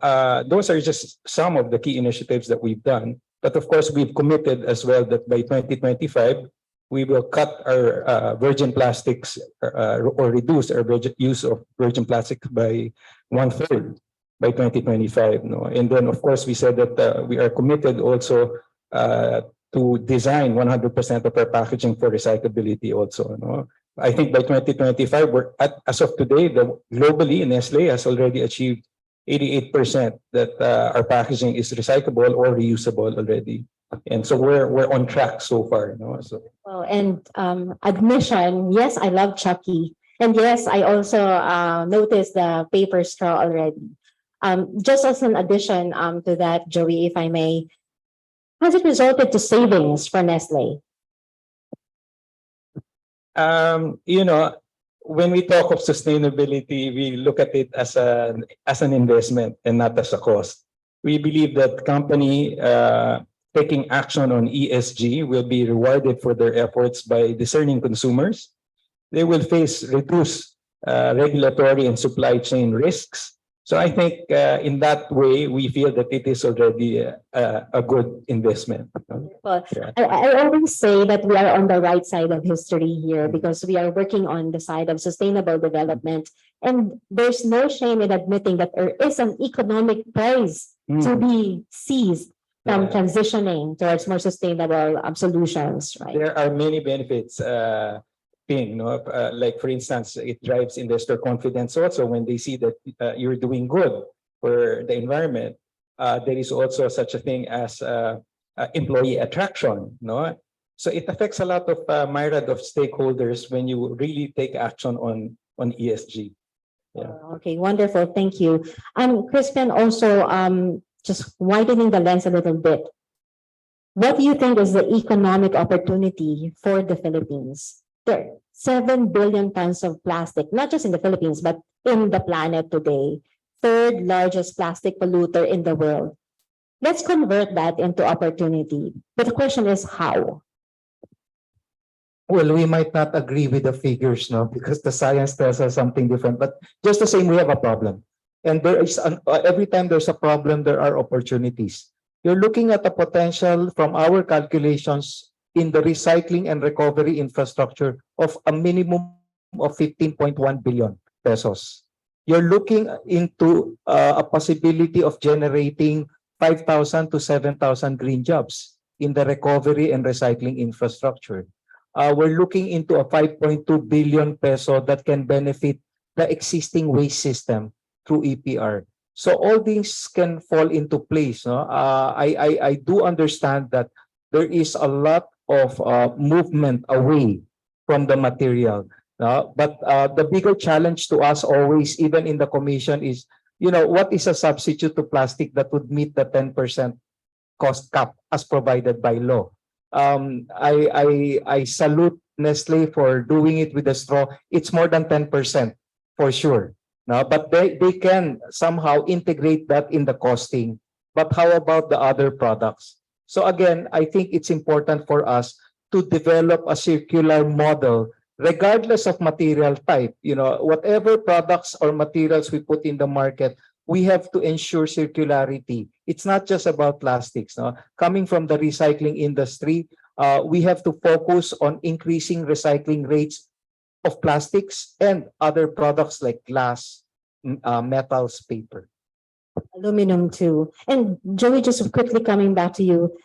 G: those are just some of the key initiatives that we've done. But of course, we've committed as well that by 2025, we will cut our virgin plastics or reduce our use of virgin plastic by 1/3 by 2025. No? And then, of course, we said that we are committed also to design 100% of our packaging for recyclability also. No? I think by 2025, as of today, globally, Nestle has already achieved 88% that our packaging is recyclable or reusable already. And so we're on track so far. So.
A: Well, and admission, yes, I love Chucky. And yes, I also noticed the paper straw already. Just as an addition to that, Joey, if I may, has it resulted to savings for Nestle?
G: When we talk of sustainability, we look at it as an investment and not as a cost. We believe that company taking action on ESG will be rewarded for their efforts by discerning consumers. They will face reduced regulatory and supply chain risks. So I think in that way, we feel that it is already a good investment.
A: Well, I always say that we are on the right side of history here because we are working on the side of sustainable development. And there's no shame in admitting that there is an economic price to be seized from transitioning towards more sustainable solutions, right?
G: There are many benefits. Like for instance, it drives investor confidence also when they see that you're doing good for the environment. There is also such a thing as employee attraction. No, so it affects a lot of myriad of stakeholders when you really take action on ESG. Yeah.
A: Okay, wonderful. Thank you. Crispin, also just widening the lens a little bit. What do you think is the economic opportunity for the Philippines? There are 7 billion tons of plastic, not just in the Philippines, but in the planet today. Third largest plastic polluter in the world. Let's convert that into opportunity. But the question is how?
E: Well, we might not agree with the figures, no, because the science tells us something different. But just the same, we have a problem. And there is every time there's a problem, there are opportunities. You're looking at the potential from our calculations in the recycling and recovery infrastructure of a minimum of 15.1 billion pesos. You're looking into a possibility of generating 5,000 to 7,000 green jobs in the recovery and recycling infrastructure. We're looking into a 5.2 billion peso that can benefit the existing waste system through EPR. So all things can fall into place. No? I do understand that there is a lot of movement away from the material. But the bigger challenge to us always, even in the commission, is, what is a substitute to plastic that would meet the 10% cost cap as provided by law? I salute Nestle for doing it with the straw. It's more than 10% for sure. But they can somehow integrate that in the costing. But how about the other products? So again, I think it's important for us to develop a circular model regardless of material type. Whatever products or materials we put in the market, we have to ensure circularity. It's not just about plastics. No? Coming from the recycling industry, we have to focus on increasing recycling rates of plastics and other products like glass, metals, paper.
A: Aluminum too. And Joey, just quickly coming back to you.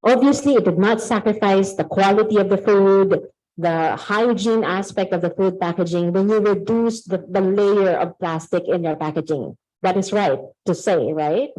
A: Obviously, it did not sacrifice the quality of the food, the hygiene aspect of the food packaging when you reduce the layer of plastic in your packaging. That is right to say, right?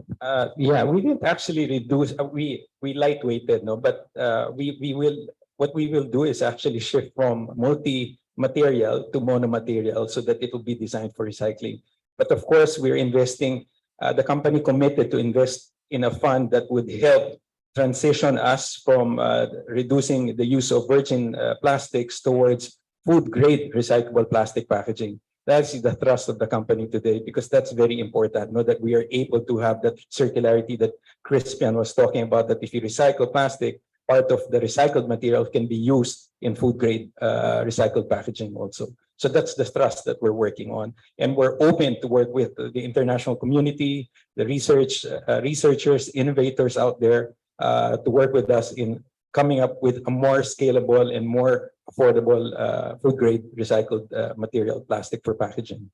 G: Yeah, we didn't actually reduce, we lightweighted, no, but we will, what we will do is actually shift from multi-material to monomaterial so that it will be designed for recycling. But of course, we're investing, the company committed to invest in a fund that would help transition us from reducing the use of virgin plastics towards food-grade recyclable plastic packaging. That's the thrust of the company today, because that's very important, that we are able to have that circularity that Crispian was talking about, that if you recycle plastic, part of the recycled material can be used in food grade recycled packaging also. So that's the thrust that we're working on. And we're open to work with the international community, the researchers, innovators out there to work with us in coming up with a more scalable and more affordable food grade recycled material plastic for packaging.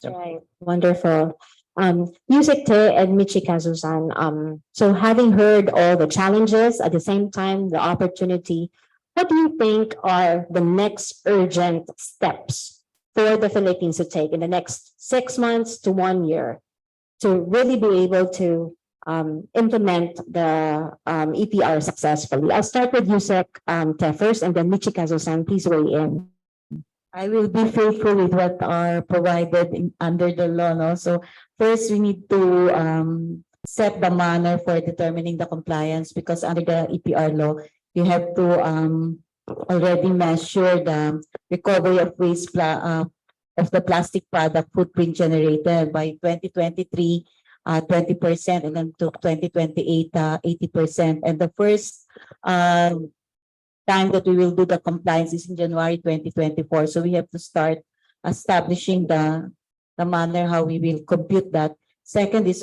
G: Yep.
A: Right, wonderful. Yusek Te and Michikazu-san, so having heard all the challenges, at the same time, the opportunity, what do you think are the next urgent steps for the Philippines to take in the next 6 months to 1 year to really be able to implement the EPR successfully? I'll start with Yusek Te first, and then Michikazu-san, please weigh in.
F: I will be faithful with what are provided under the law. No? So first, we need to set the manner for determining the compliance, because under the EPR law, you have to already measure the recovery of waste of the plastic product footprint generated by 2023. 20%, and then to 2028, 80%. And the first time that we will do the compliance is in January 2024. So we have to start establishing the manner how we will compute that. Second is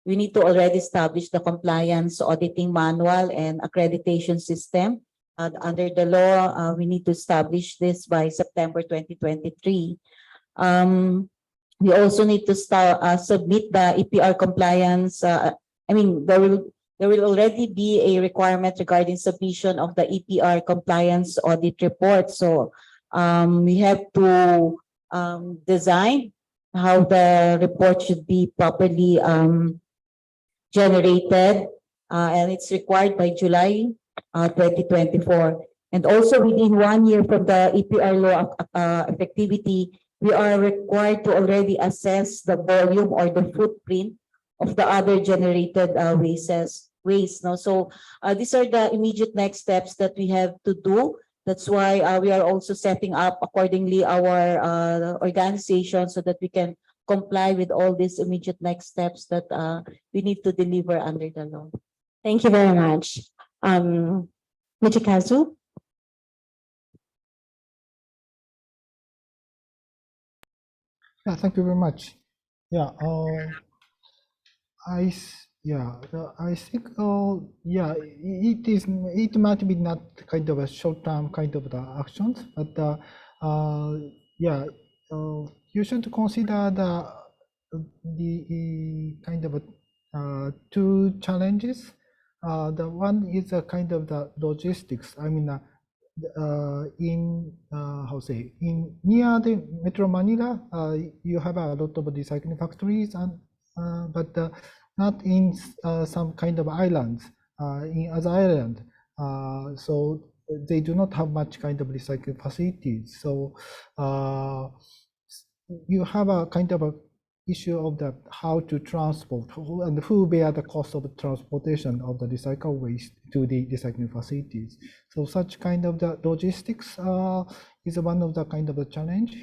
F: we need to already establish the compliance auditing manual and accreditation system. Under the law, we need to establish this by September 2023. We also need to submit the EPR compliance. There will already be a requirement regarding submission of the EPR compliance audit report. So we have to design how the report should be properly generated, and it's required by July 2024. And also within 1 year from the EPR law effectivity, we are required to already assess the volume or the footprint of the other generated waste. No? So these are the immediate next steps that we have to do. That's why we are also setting up accordingly our organization so that we can comply with all these immediate next steps that we need to deliver under the law.
A: Thank you very much. Michikazu?
H: Yeah, thank you very much. Yeah, I think it might be not kind of a short-term kind of the actions, but you should consider the kind of two challenges. The one is a kind of the logistics. I mean, in near the Metro Manila, you have a lot of recycling factories, but not in some kind of islands. In other islands, so they do not have much kind of recycling facilities. So you have a kind of a issue of that how to transport and who bear the cost of transportation of the recycled waste to the recycling facilities. So such kind of the logistics is one of the kind of a challenge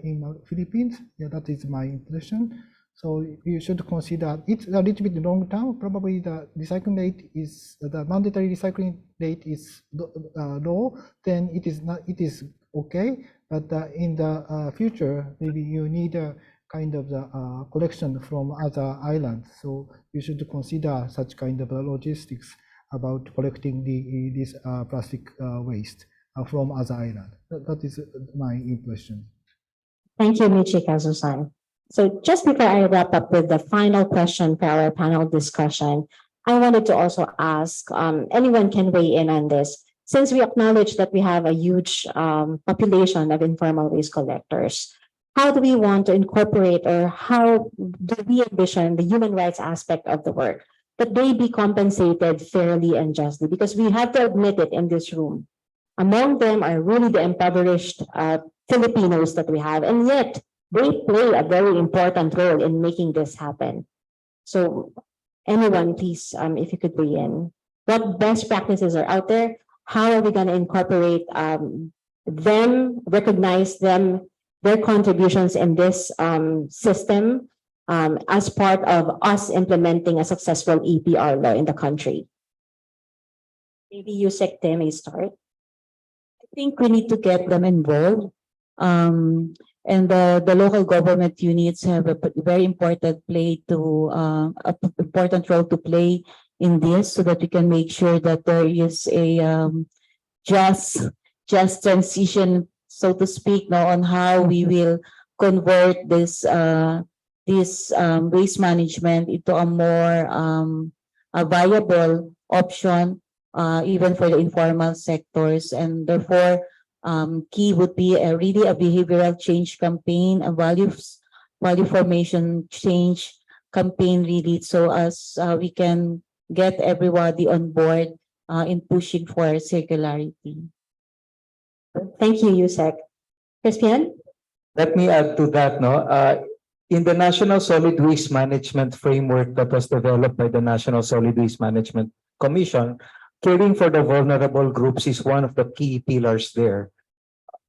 H: in the Philippines. Yeah, that is my impression. So you should consider it's a little bit long term. Probably the recycling rate is the mandatory recycling rate is low. Then it is okay. But in the future, maybe you need a kind of the collection from other islands. So you should consider such kind of logistics about collecting this plastic waste from other islands. That is my impression.
A: Thank you, Michikazu-san. So just before I wrap up with the final question for our panel discussion, I wanted to also ask, anyone can weigh in on this. Since we acknowledge that we have a huge population of informal waste collectors, how do we want to incorporate, or how do we envision the human rights aspect of the work, that they be compensated fairly and justly? Because we have to admit it in this room. Among them are really the impoverished Filipinos that we have, and yet they play a very important role in making this happen. So anyone, please, if you could weigh in. What best practices are out there? How are we going to incorporate them, recognize them, their contributions in this system as part of us implementing a successful EPR law in the country? Maybe you, Secte, may start.
F: I think we need to get them involved. And the local government units have a very important important role to play in this, so that we can make sure that there is a just transition, so to speak, now on how we will convert this waste management into a more a viable option, even for the informal sectors. And therefore, key would be really a behavioral change campaign, a value formation change campaign, really, so as we can get everybody on board in pushing for circularity.
A: Thank you, Yusek. Crispian?
E: Let me add to that, no? In the National Solid Waste Management Framework that was developed by the National Solid Waste Management Commission, caring for the vulnerable groups is one of the key pillars there.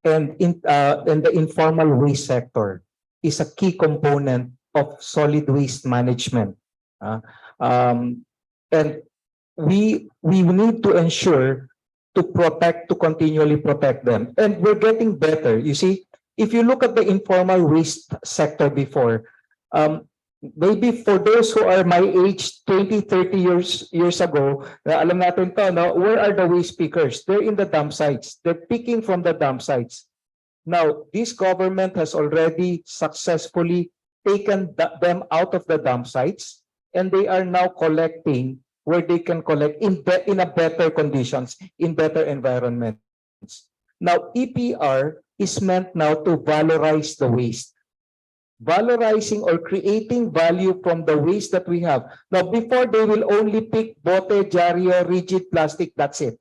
E: And in the informal waste sector is a key component of solid waste management. And we need to ensure to continually protect them. And we're getting better. You see, if you look at the informal waste sector before, maybe for those who are my age, 20, 30 years ago, alam natin to, no? Where are the waste pickers? They're in the dump sites. They're picking from the dump sites. Now, this government has already successfully taken them out of the dump sites, and they are now collecting where they can collect in a better conditions, in better environments. Now, EPR is meant now to valorize the waste. Valorizing or creating value from the waste that we have. Now, before they will only pick bote, jaryo, rigid plastic, that's it.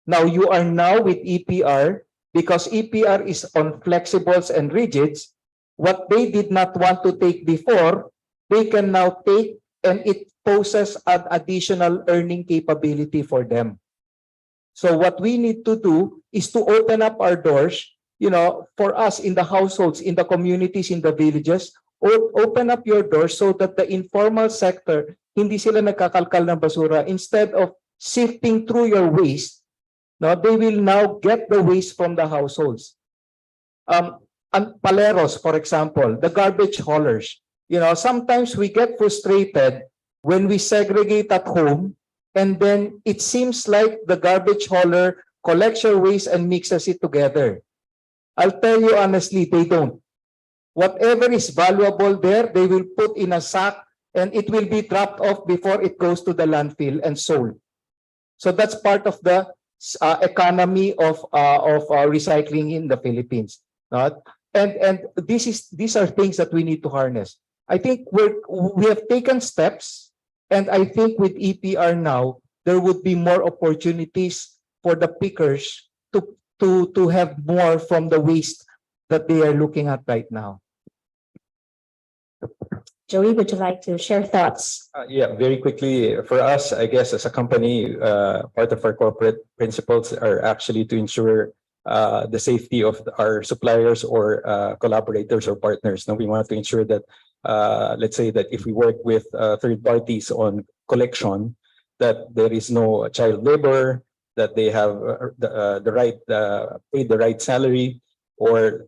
E: Now, you are now with EPR, because EPR is on flexibles and rigids. What they did not want to take before, they can now take, and it poses an additional earning capability for them. So what we need to do is to open up our doors, you know, for us in the households, in the communities, in the villages, open up your doors so that the informal sector, hindi sila nagkakalkal ng basura. Instead of sifting through your waste, no, they will now get the waste from the households. And paleros, for example, the garbage haulers. You know, sometimes we get frustrated when we segregate at home, and then it seems like the garbage hauler collects your waste and mixes it together. I'll tell you honestly, they don't. Whatever is valuable there, they will put in a sack, and it will be dropped off before it goes to the landfill and sold. So that's part of the economy of recycling in the Philippines. And these are things that we need to harness. I think we have taken steps, and I think with EPR now, there would be more opportunities for the pickers to have more from the waste that they are looking at right now.
A: Joey, would you like to share thoughts?
G: Yeah, very quickly. For us, I guess, as a company, part of our corporate principles are actually to ensure the safety of our suppliers or collaborators or partners. Now, we want to ensure that, let's say that if we work with third parties on collection, that there is no child labor, that they have the right, paid the right salary, or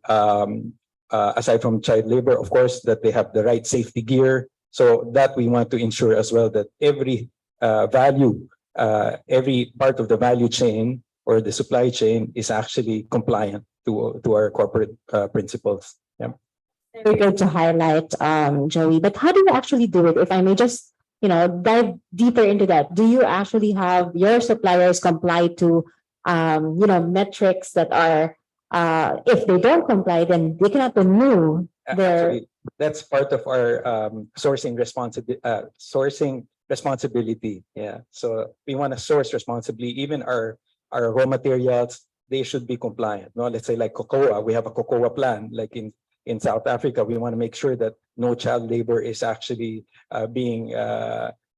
G: aside from child labor, of course, that they have the right safety gear. So that we want to ensure as well that every value, every part of the value chain or the supply chain is actually compliant to our corporate principles. Yeah.
A: Very good to highlight, Joey. But how do you actually do it? If I may just, dive deeper into that. Do you actually have your suppliers comply to, metrics that are if they don't comply, then they cannot renew their.
G: Actually, that's part of our sourcing responsibility. Yeah. So we want to source responsibly. Even our raw materials, they should be compliant. No, let's say like cocoa, we have a cocoa plan. Like in South Africa, we want to make sure that no child labor is actually being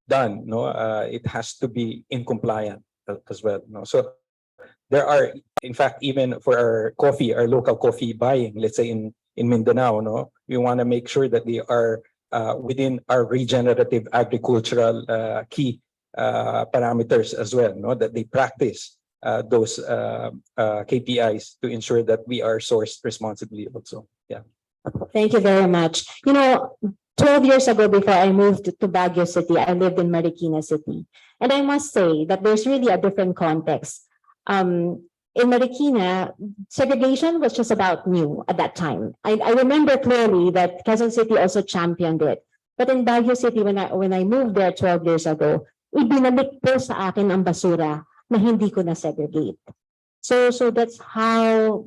G: done. No, it has to be in compliant as well. No, so there are, in fact, even for our coffee, our local coffee buying, let's say in Mindanao, no, we want to make sure that they are within our regenerative agricultural key parameters as well, no, that they practice those KPIs to ensure that we are sourced responsibly also. Yeah.
A: Thank you very much. 12 years ago, before I moved to Baguio City, I lived in Marikina City. And I must say that there's really a different context. In Marikina, segregation was just about new at that time. I remember clearly that Quezon City also championed it. But in Baguio City, when I moved there 12 years ago, ibinalik po sa akin ang basura na hindi ko na segregate. So that's how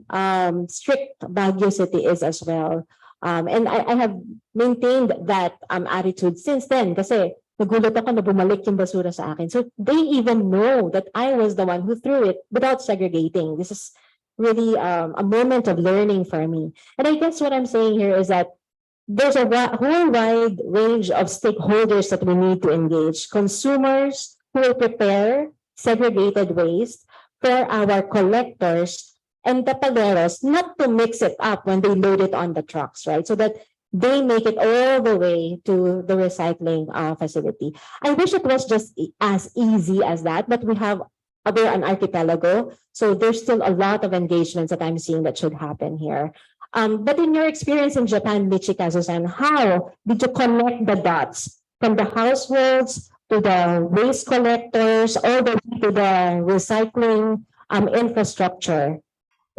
A: strict Baguio City is as well. And I have maintained that attitude since then kasi nagulat ako na bumalik yung basura sa akin. So they even know that I was the one who threw it without segregating. This is really a moment of learning for me. And I guess what I'm saying here is that there's a whole wide range of stakeholders that we need to engage. Consumers who will prepare segregated waste for our collectors and the paleros not to mix it up when they load it on the trucks, right? So that they make it all the way to the recycling facility. I wish it was just as easy as that, but we're an archipelago, so there's still a lot of engagements that I'm seeing that should happen here. But in your experience in Japan, Michikazu-san, how did you connect the dots from the households to the waste collectors, all the way to the recycling infrastructure?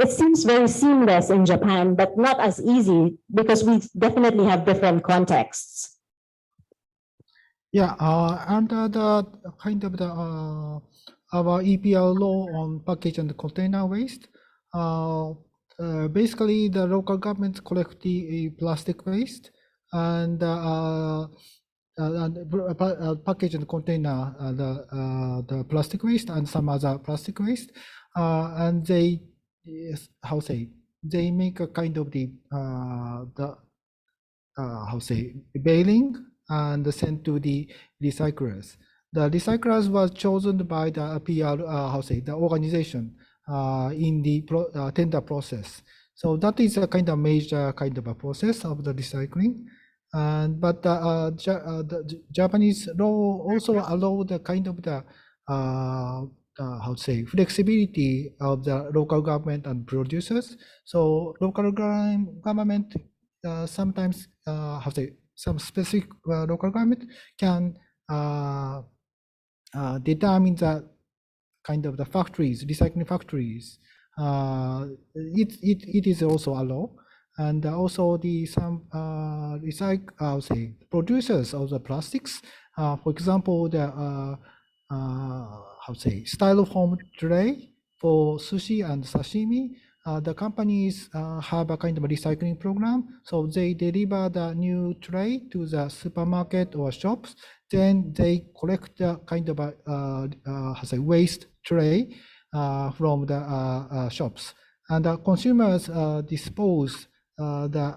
A: It seems very seamless in Japan, but not as easy because we definitely have different contexts.
H: Yeah, under the kind of the our EPR law on package and container waste, basically the local governments collect the plastic waste and package and container the plastic waste and some other plastic waste, and they they make a kind of the baling and sent to the recyclers. The recyclers was chosen by the PR the organization in the tender process. So that is a kind of major kind of a process of the recycling. And but the Japanese law also allow the kind of the flexibility of the local government and producers. So local government sometimes some specific local government can determine the kind of the factories, recycling factories. It is also allowed, and also the some producers of the plastics. For example, the styrofoam tray for sushi and sashimi. The companies have a kind of a recycling program, so they deliver the new tray to the supermarket or shops. Then they collect the kind of a waste tray from the shops, and the consumers dispose the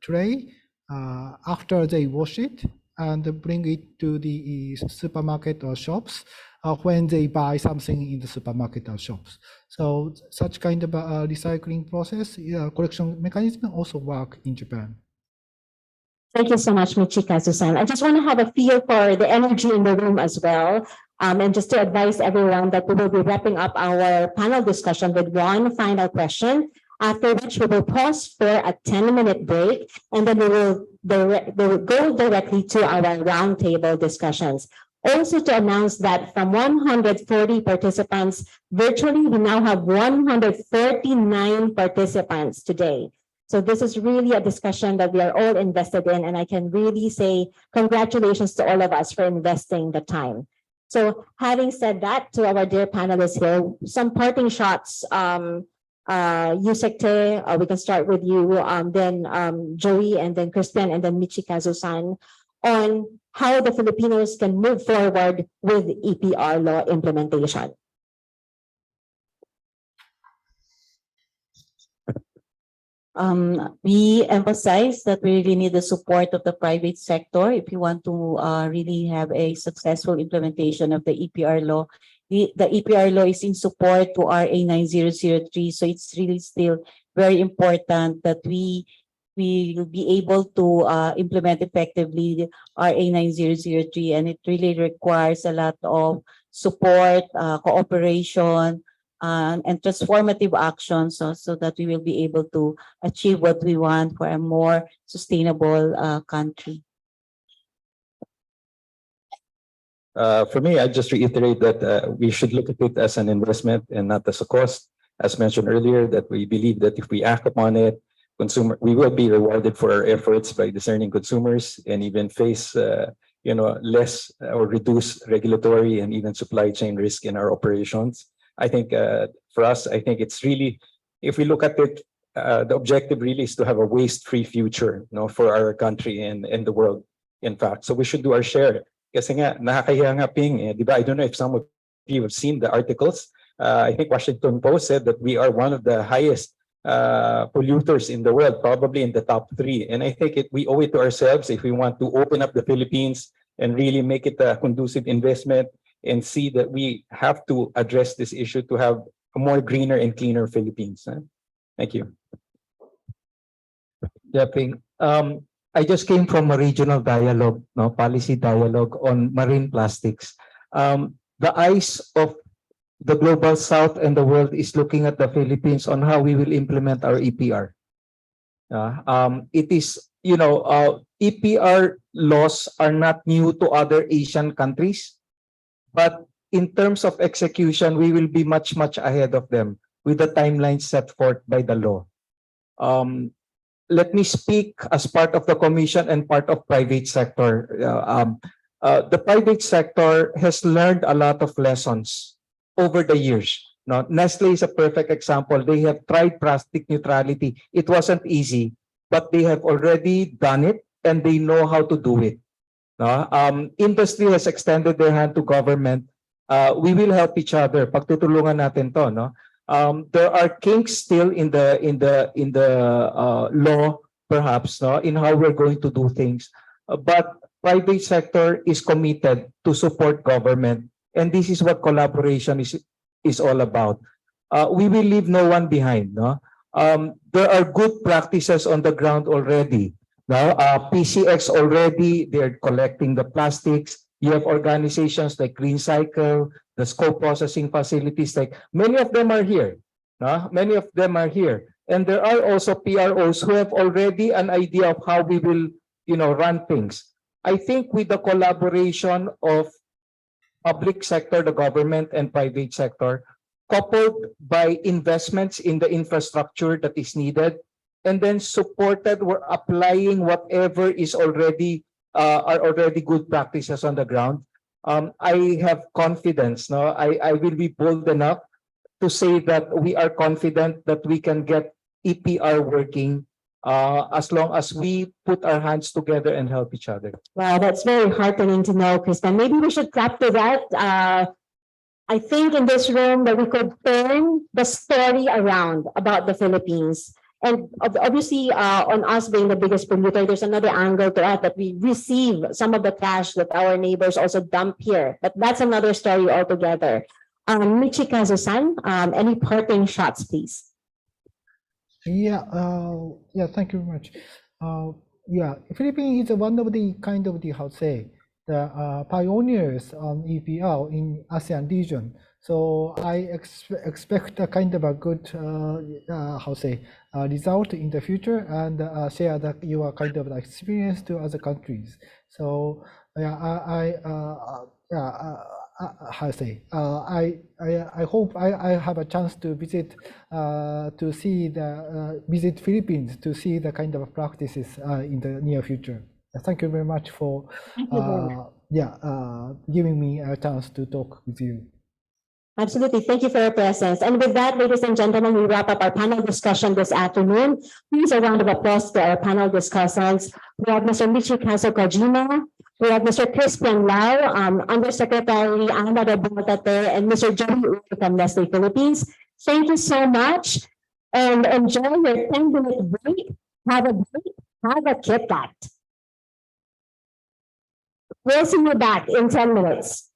H: tray after they wash it and bring it to the supermarket or shops when they buy something in the supermarket or shops. So such kind of recycling process, collection mechanism also work in Japan.
A: Thank you so much, Michikazu-san. I just want to have a feel for the energy in the room as well. And just to advise everyone that we will be wrapping up our panel discussion with one final question, after which we will pause for a 10-minute break, and then we will go directly to our roundtable discussions. Also to announce that from 140 participants virtually, we now have 139 participants today. So this is really a discussion that we are all invested in, and I can really say congratulations to all of us for investing the time. So having said that, to our dear panelists here, some parting shots Yusekte, we can start with you, then Joey, and then Christian, and then Michikazu-san, on how the Filipinos can move forward with EPR law implementation.
F: We emphasize that we really need the support of the private sector if you want to really have a successful implementation of the EPR law. The EPR law is in support to RA 9003, so it's really still very important that we will be able to implement effectively RA 9003, and it really requires a lot of support, cooperation, and transformative actions, so that we will be able to achieve what we want for a more sustainable country.
G: For me, I just reiterate that we should look at it as an investment and not as a cost. As mentioned earlier, that we believe that if we act upon it, we will be rewarded for our efforts by discerning consumers and even face less or reduce regulatory and even supply chain risk in our operations. I think for us, I think it's really, if we look at it, the objective really is to have a waste-free future, for our country and the world, in fact. So we should do our share. Kasi nga, nakakahiya nga, Ping, di ba? I don't know if some of you have seen the articles. I think Washington Post said that we are one of the highest polluters in the world, probably in the top 3. And I think we owe it to ourselves if we want to open up the Philippines and really make it a conducive investment and see that we have to address this issue to have a more greener and cleaner Philippines. Thank you.
E: Yeah, Ping. I just came from a regional dialogue, policy dialogue on marine plastics. The eyes of the global south and the world is looking at the Philippines on how we will implement our EPR. It is, EPR laws are not new to other Asian countries, but in terms of execution, we will be much, much ahead of them with the timeline set forth by the law. Let me speak as part of the commission and part of private sector. The private sector has learned a lot of lessons over the years. Now, Nestle is a perfect example. They have tried plastic neutrality. It wasn't easy, but they have already done it and they know how to do it. Industry has extended their hand to government. We will help each other. Pagtutulungan natin to, no? There are kinks still in the law, perhaps, in how we're going to do things. But private sector is committed to support government, and this is what collaboration is all about. We will leave no one behind. There are good practices on the ground already. PCX already, they're collecting the plastics. You have organizations like Green Cycle, the scope processing facilities, like many of them are here. Many of them are here. And there are also PROs who have already an idea of how we will, run things. I think with the collaboration of public sector, the government and private sector, coupled by investments in the infrastructure that is needed, and then supported, we're applying whatever is already are already good practices on the ground. I have confidence. I will be bold enough to say that we are confident that we can get EPR working as long as we put our hands together and help each other.
A: Wow, that's very heartening to know, Kristen. Maybe we should clap to that. I think in this room that we could turn the story around about the Philippines. And obviously, on us being the biggest polluter, there's another angle to that, that we receive some of the trash that our neighbors also dump here. But that's another story altogether. Michikazu-san, any parting shots, please?
H: Yeah, thank you very much. Philippines is one of the kind of the pioneers on EPR in ASEAN region. So I expect a kind of a good result in the future, and share that your kind of experience to other countries. So I hope I have a chance to visit visit Philippines to see the kind of practices in the near future. Thank you very much for giving me a chance to talk with you.
A: Absolutely. Thank you for your presence. And with that, ladies and gentlemen, we wrap up our panel discussion this afternoon. Please a round of applause to our panel discussants. We have Mr. Michikazu Kojima. We have Mr. Crispin Lau, Undersecretary Ana Rebate, and Mr. Joey Uy from Nestle Philippines. Thank you so much. And enjoy your 10-minute break. Have a break. Have a Kit Kat. We'll see you back in 10 minutes.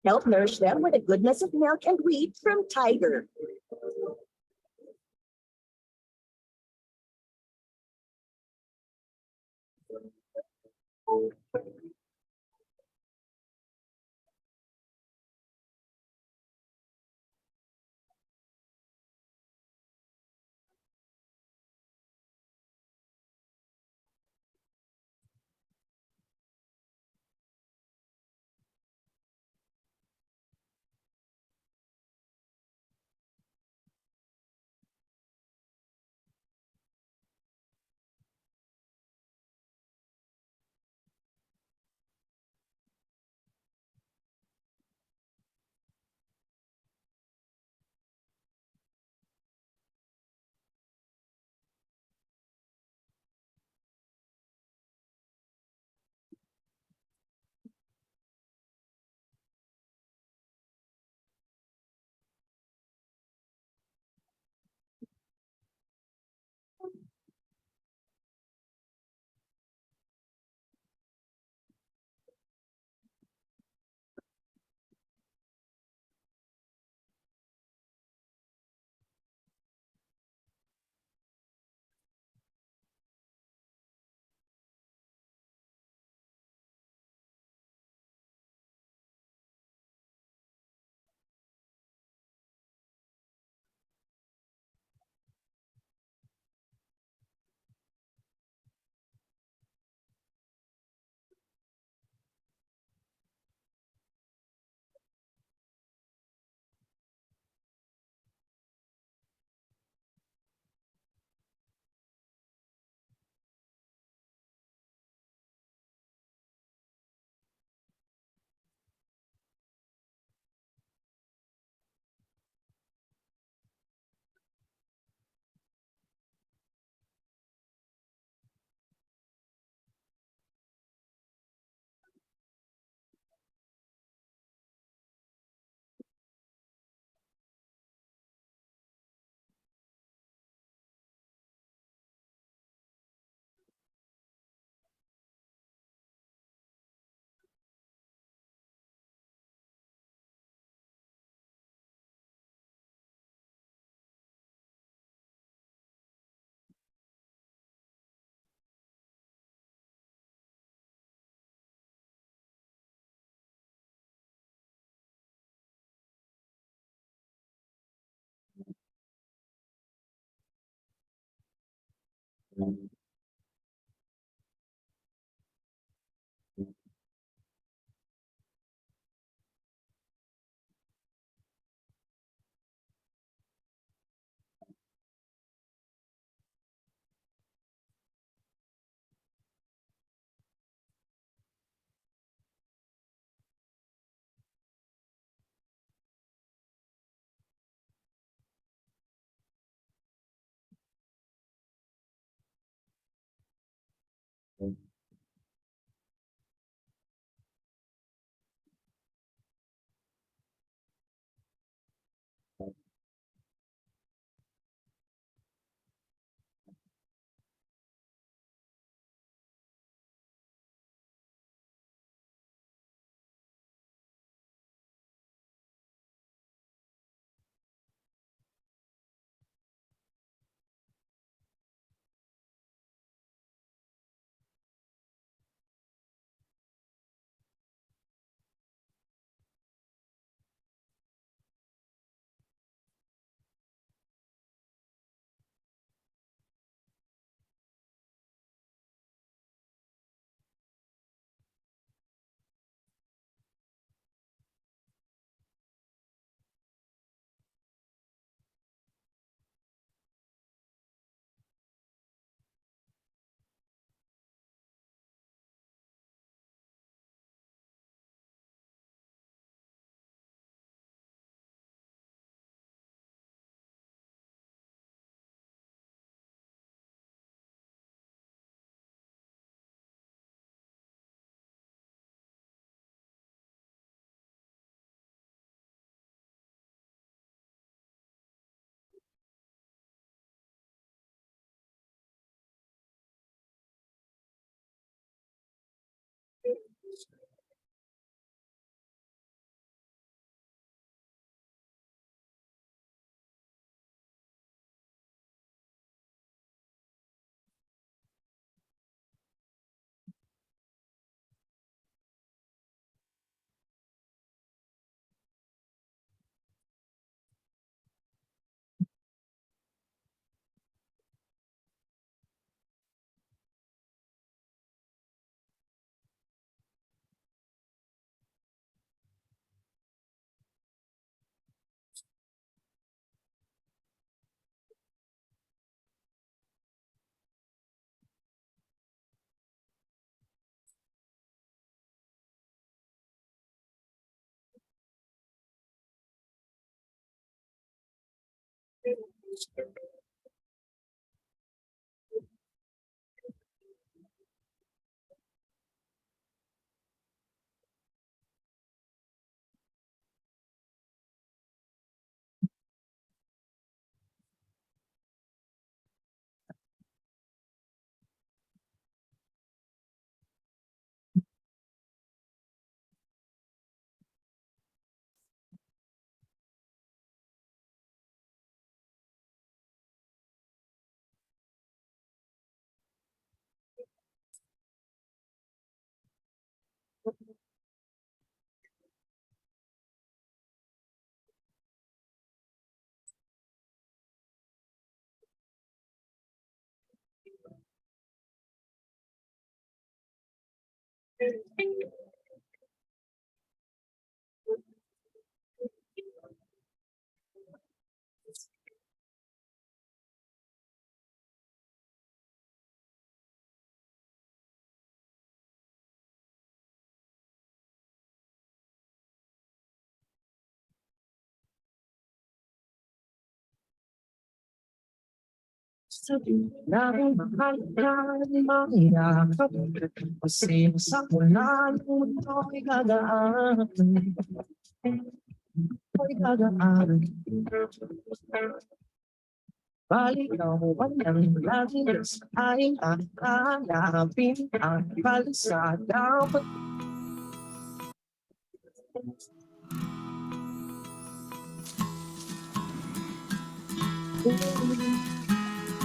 I: Help nourish them with the goodness of milk and wheat from Tiger.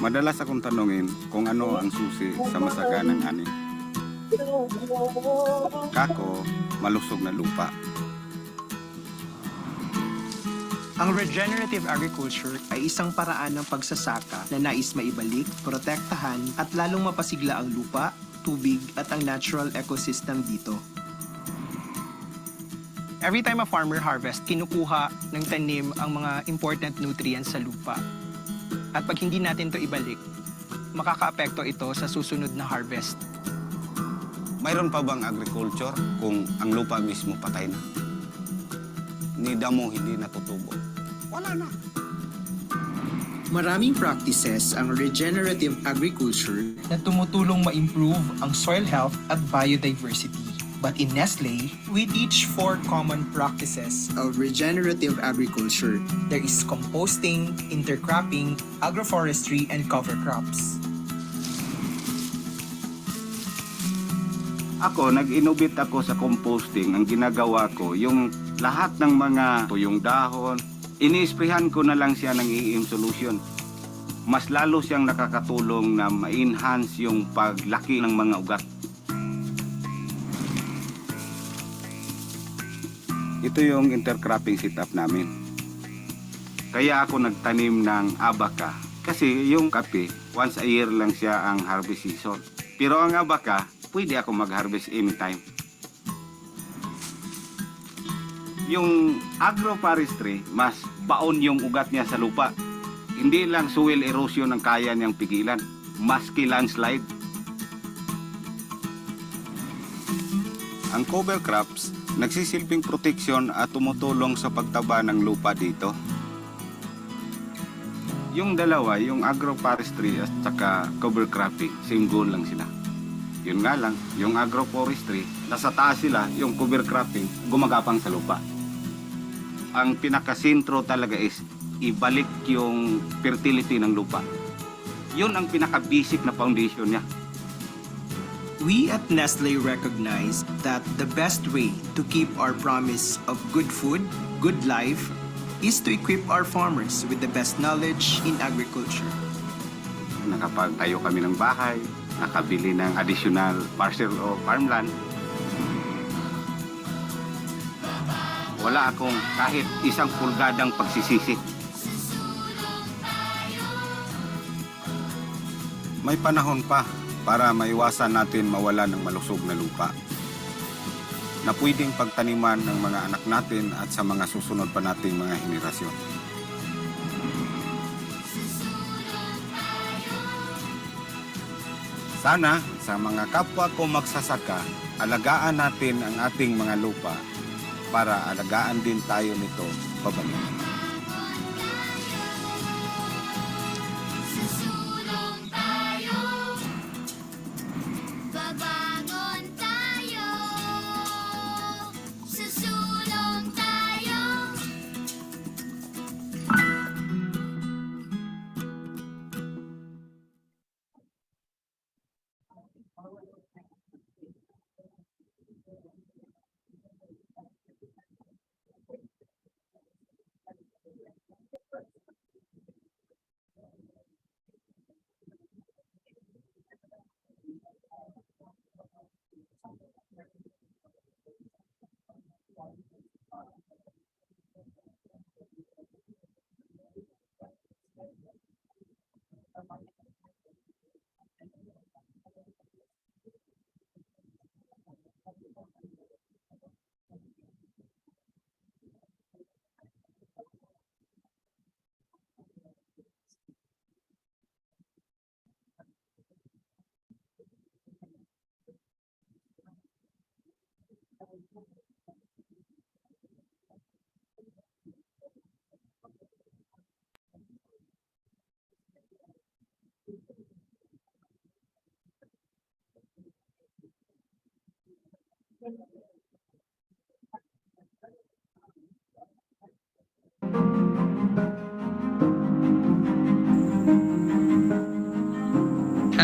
J: Madalas akong tanungin kung ano ang susi sa masaganang ani. Kako, malusog na lupa.
K: Ang regenerative agriculture ay isang paraan ng pagsasaka na nais maibalik, protektahan at lalong mapasigla ang lupa, tubig at ang natural ecosystem dito. Every time a farmer harvest, kinukuha ng tanim ang mga important nutrients sa lupa. At pag hindi natin to ibalik, makakaapekto ito sa susunod na harvest.
J: Mayroon pa bang agriculture kung ang lupa mismo patay na? Ni damo hindi natutubo. Wala na.
K: Maraming practices ang regenerative agriculture na tumutulong ma-improve ang soil health at biodiversity. But in Nestle, we teach 4 common practices of regenerative agriculture. There is composting, intercropping, agroforestry, and cover crops.
J: Ako, nag-innovate ako sa composting. Ang ginagawa ko, yung lahat ng mga tuyong dahon, ini-sprayhan ko na lang siya ng EM solution. Mas lalo siyang nakakatulong na ma-enhance yung paglaki ng mga ugat. Ito yung intercropping setup namin. Kaya ako nagtanim ng abaca. Kasi yung kape, once a year lang siya ang harvest season. Pero ang abaca, pwede ako mag-harvest anytime. Yung agroforestry, mas baon yung ugat niya sa lupa. Hindi lang soil erosion ang kaya niyang pigilan, maski landslide. Ang cover crops, nagsisilbing proteksyon at tumutulong sa pagtaba ng lupa dito. Yung dalawa, yung agroforestry at saka cover cropping, same goal lang sila. Yun nga lang, yung agroforestry, nasa taas sila, yung cover cropping, gumagapang sa lupa. Ang pinakasentro talaga is ibalik yung fertility ng lupa. Yun ang pinaka-basic na foundation niya.
K: We at Nestle recognize that the best way to keep our promise of good food, good life, is to equip our farmers with the best knowledge in agriculture.
J: Nakapagtayo kami ng bahay, nakabili ng additional parcel o farmland. Wala akong kahit isang pulgadang pagsisisi. May panahon pa para maiwasan natin mawala ng malusog na lupa na pwedeng pagtaniman ng mga anak natin at sa mga susunod pa nating mga henerasyon. Sana sa mga kapwa ko magsasaka, alagaan natin ang ating mga lupa para alagaan din tayo nito pabalik.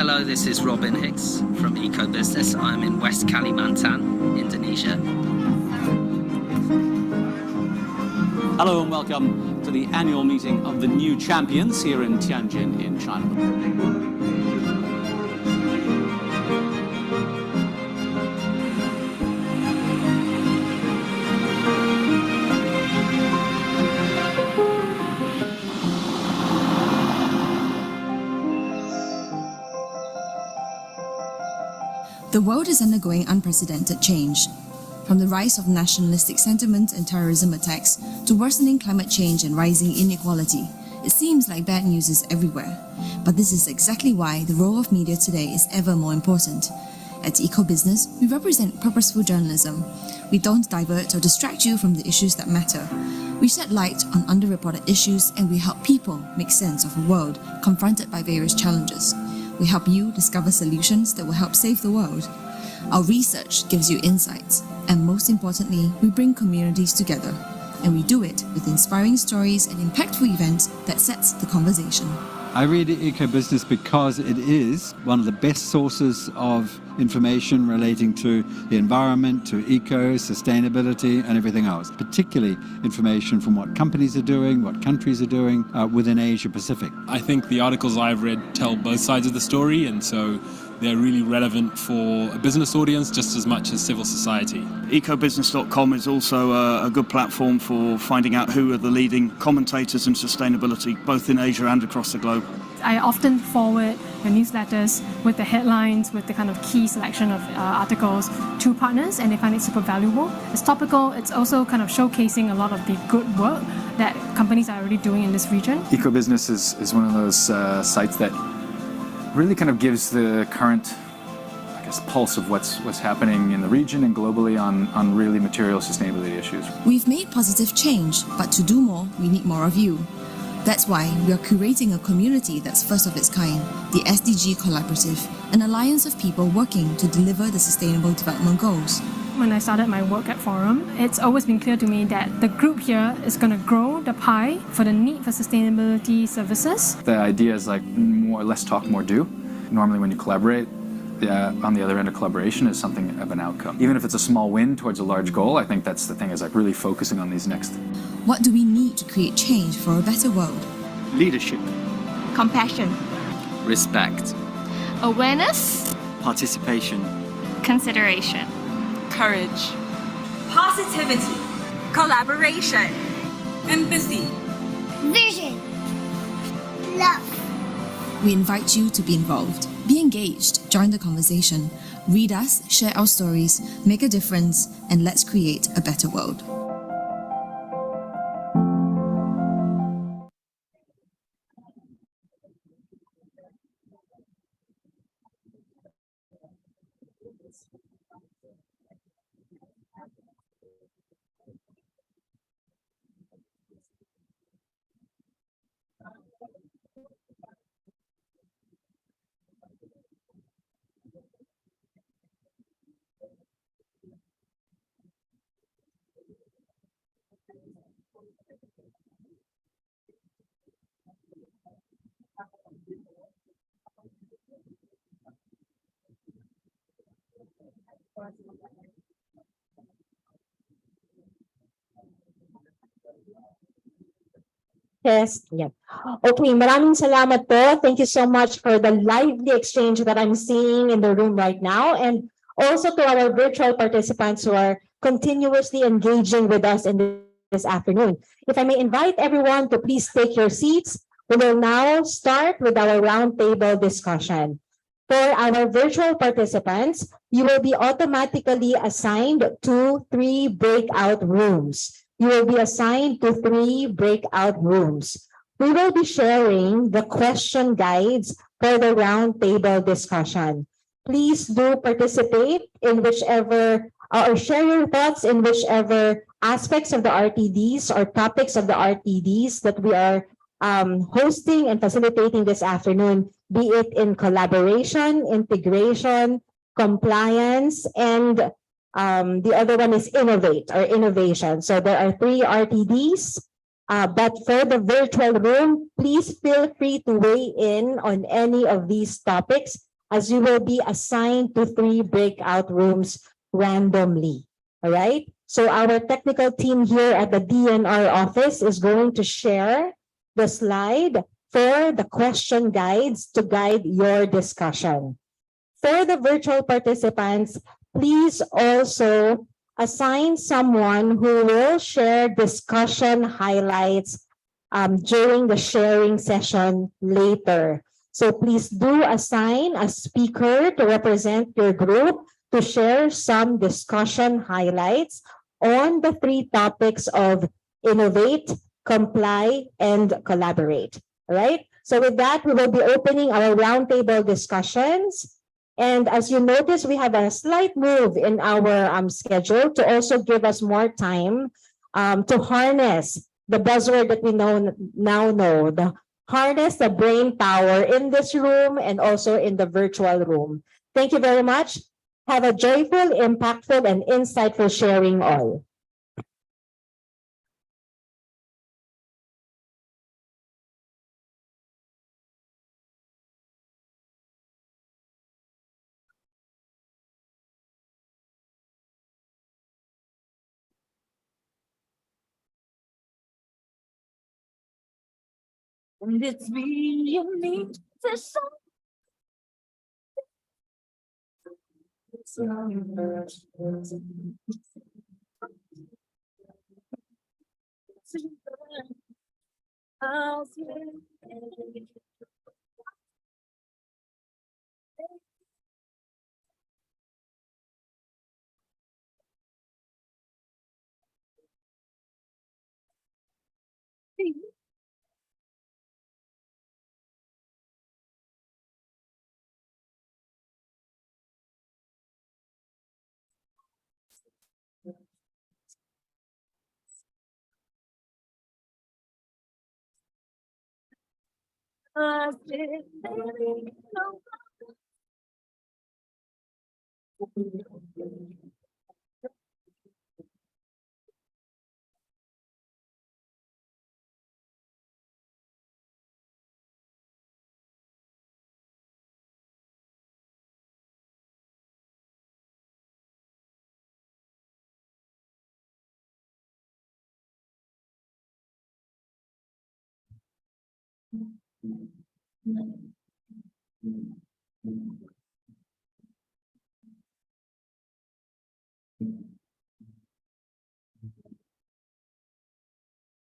L: Hello, this is Robin Hicks from Eco Business. I'm in West Kalimantan, Indonesia.
M: Hello and welcome to the annual meeting of the new champions here in Tianjin in China.
N: The world is undergoing unprecedented change. From the rise of nationalistic sentiment and terrorism attacks to worsening climate change and rising inequality, it seems like bad news is everywhere. But this is exactly why the role of media today is ever more important. At Eco-Business, we represent purposeful journalism. We don't divert or distract you from the issues that matter. We shed light on underreported issues and we help people make sense of a world confronted by various challenges. We help you discover solutions that will help save the world. Our research gives you insights, and most importantly, we bring communities together. And we do it with inspiring stories and impactful events that sets the conversation.
O: I read Eco-Business because it is one of the best sources of information relating to the environment, to eco, sustainability and everything else, particularly information from what companies are doing, what countries are doing within Asia Pacific.
P: I think the articles I've read tell both sides of the story, and so they're really relevant for a business audience just as much as civil society.
Q: Ecobusiness.com is also a good platform for finding out who are the leading commentators in sustainability, both in Asia and across the globe.
R: I often forward the newsletters with the headlines, with the kind of key selection of articles to partners, and they find it super valuable. It's topical, it's also kind of showcasing a lot of the good work that companies are already doing in this region.
S: Ecobusiness is one of those sites that really kind of gives the current, I guess, pulse of what's happening in the region and globally on really material sustainability issues.
N: We've made positive change, but to do more, we need more of you. That's why we are curating a community that's first of its kind, the SDG Collaborative, an alliance of people working to deliver the Sustainable Development Goals.
R: When I started my work at Forum, it's always been clear to me that the group here is going to grow the pie for the need for sustainability services.
S: The idea is like more, less talk, more do. Normally when you collaborate, on the other end of collaboration is something of an outcome. Even if it's a small win towards a large goal, I think that's the thing, is like really focusing on these next.
N: What do we need to create change for a better world?
Q: Leadership.
T: Compassion.
L: Respect.
T: Awareness.
Q: Participation.
T: Consideration.
U: Courage.
V: Positivity.
U: Collaboration.
V: Empathy.
U: Vision. Love.
N: We invite you to be involved. Be engaged, join the conversation, read us, share our stories, make a difference, and let's create a better world.
A: Yes, yeah. Okay, maraming salamat po. Thank you so much for the lively exchange that I'm seeing in the room right now, and also to our virtual participants who are continuously engaging with us in this afternoon. If I may invite everyone to please take your seats, we will now start with our roundtable discussion. For our virtual participants, you will be automatically assigned to 3 breakout rooms. You will be assigned to 3 breakout rooms. We will be sharing the question guides for the roundtable discussion. Please do participate in whichever, or share your thoughts in whichever aspects of the RTDs or topics of the RTDs that we are hosting and facilitating this afternoon, be it in collaboration, integration, compliance, and the other one is innovate or innovation. So there are 3 RTDs, but for the virtual room, please feel free to weigh in on any of these topics, as you will be assigned to 3 breakout rooms randomly. All right. So our technical team here at the DENR office is going to share the slide for the question guides to guide your discussion. For the virtual participants, please also assign someone who will share discussion highlights during the sharing session later. So please do assign a speaker to represent your group to share some discussion highlights on the three topics of innovate, comply, and collaborate. All right? So with that, we will be opening our roundtable discussions. And as you notice, we have a slight move in our schedule to also give us more time to harness the buzzword that we now know, the harness the brain power in this room and also in the virtual room. Thank you very much. Have a joyful, impactful, and insightful sharing all.
U: And it's really me to show.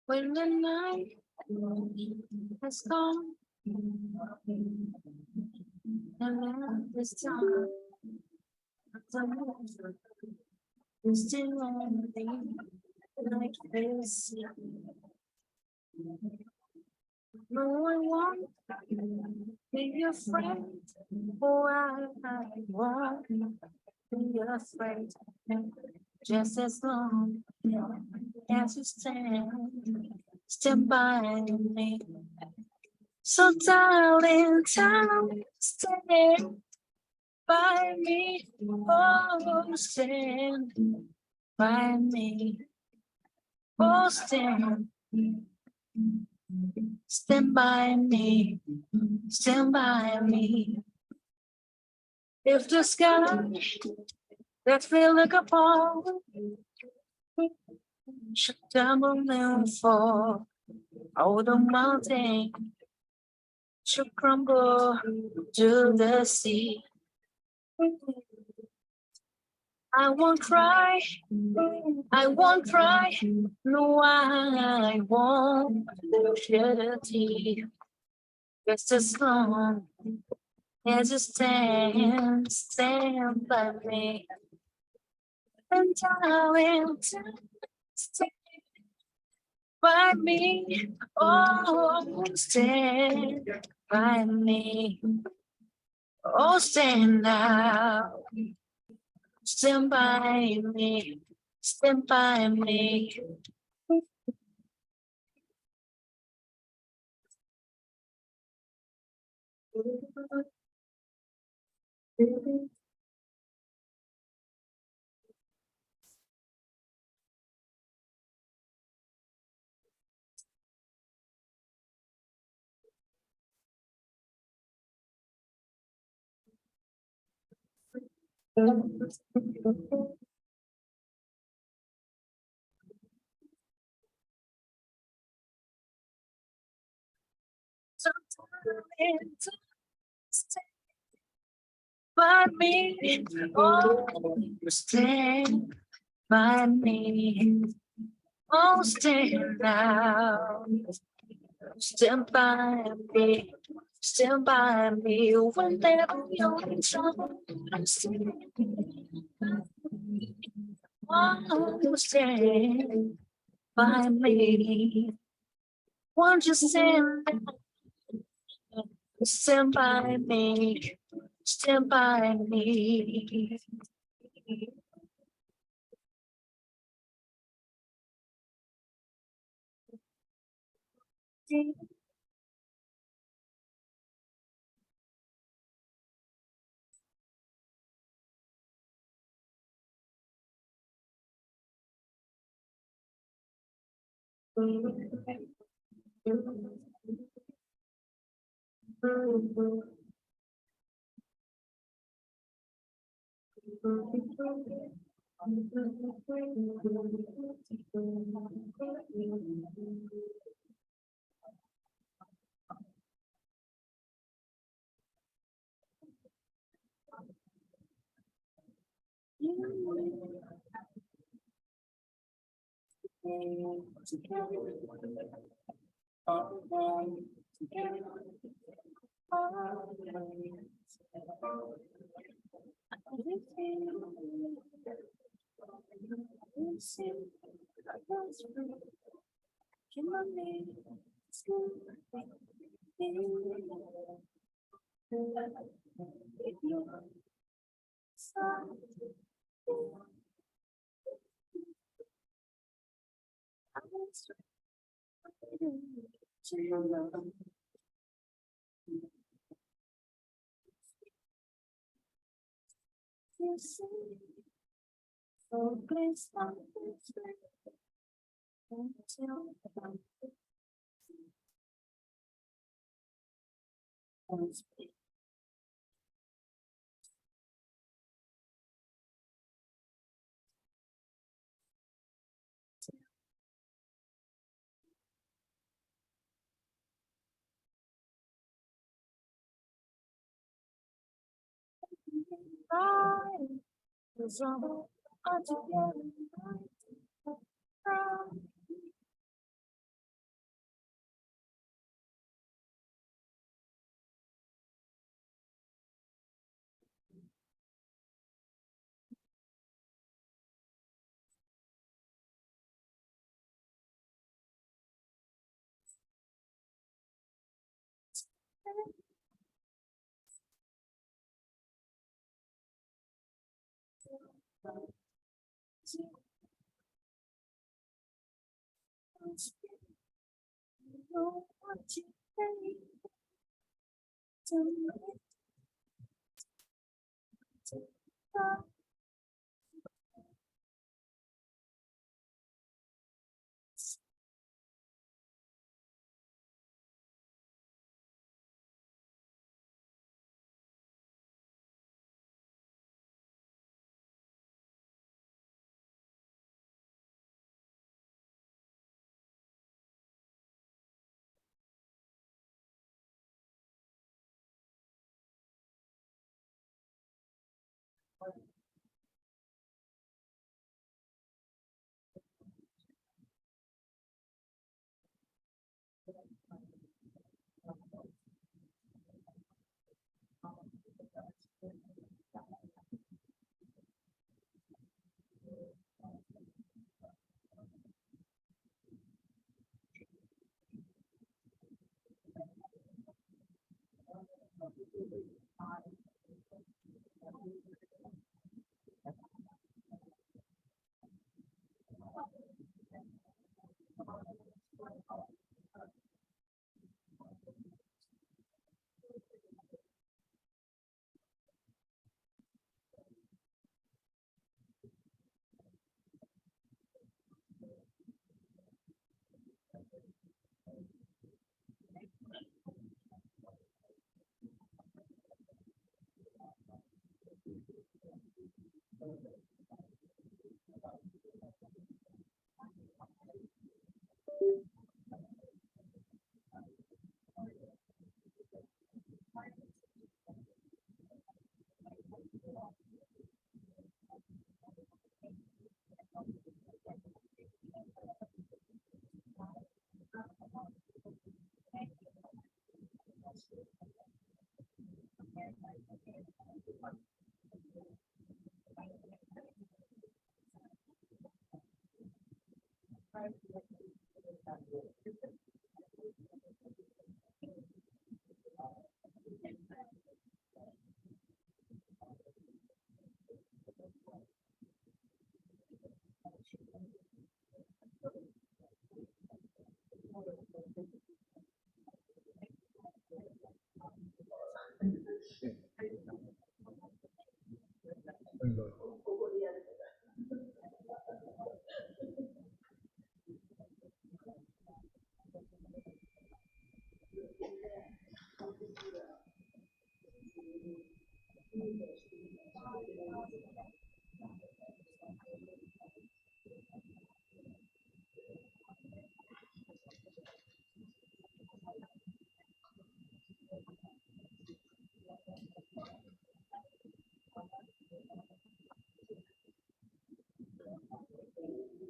U: When the night has gone and this time is still only like this. No, I want be your friend. Oh, I want be your friend. Just as long as you stand by me. So darling, stand by me. Oh, stand by me. Oh, stand by me. Stand by me. If the sky that feel like a ball should tumble and fall, oh, the mountain should crumble to the sea. I won't cry, no, I won't shed a tear. Just as long as you stand by me. And I will stand by me, oh, stand by me, oh, stand now, stand by me, stand by me. By me, oh, stand by me, oh, stand now, stand by me, stand by me whenever you're in trouble. Stand by me. Won't you stand by me? Stand by me. So please don't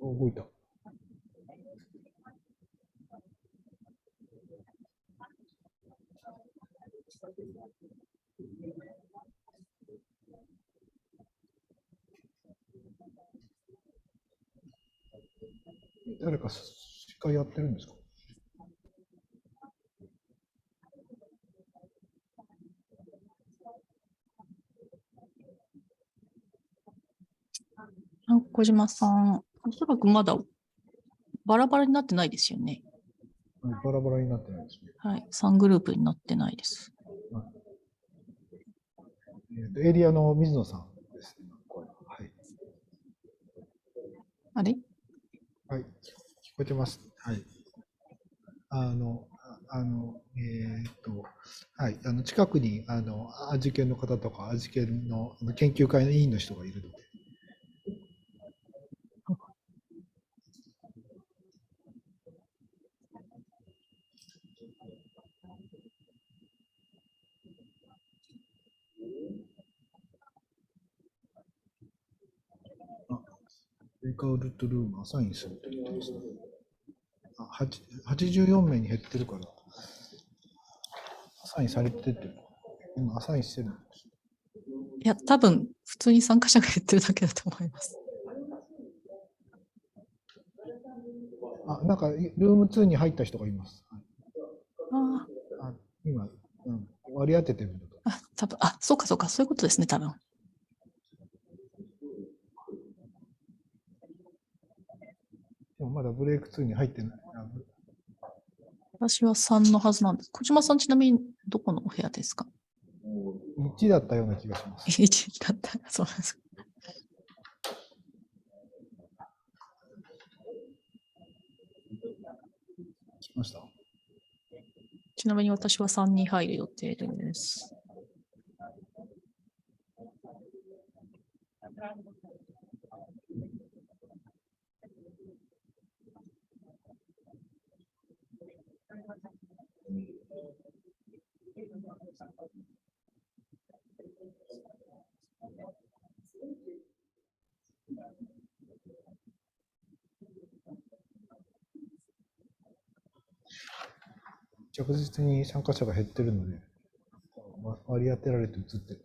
H: 動いた。誰か司会やってるんですか？
B: 小島さん、おそらくまだバラバラになってないですよね。
H: バラバラになってないですね。
B: はい、3グループになってないです。
H: エリアの水野さんですね。はい。
B: あれ？
H: はい、聞こえてます。はい。はい、近くに味研の方とか味研の研究会の委員の人がいるので。レイクアウトルームアサインすると言ってますね。84名に減ってるから、アサインされてて、今アサインしてるんです。
B: いや、多分、普通に参加者が減ってるだけだと思います。
H: なんか、ルーム2に入った人がいます。今、割り当ててるんだと。
B: 多分、そうか、そういうことですね、多分。
H: でもまだブレイク2に入ってない。
B: 私は3のはずなんです。小島さん、ちなみにどこのお部屋ですか
H: ？1だったような気がします。
B: 1だった、そうなんです。
H: しました。
B: ちなみに私は3に入る予定です。
H: 着実に参加者が減ってるので、割り当てられて移ってる。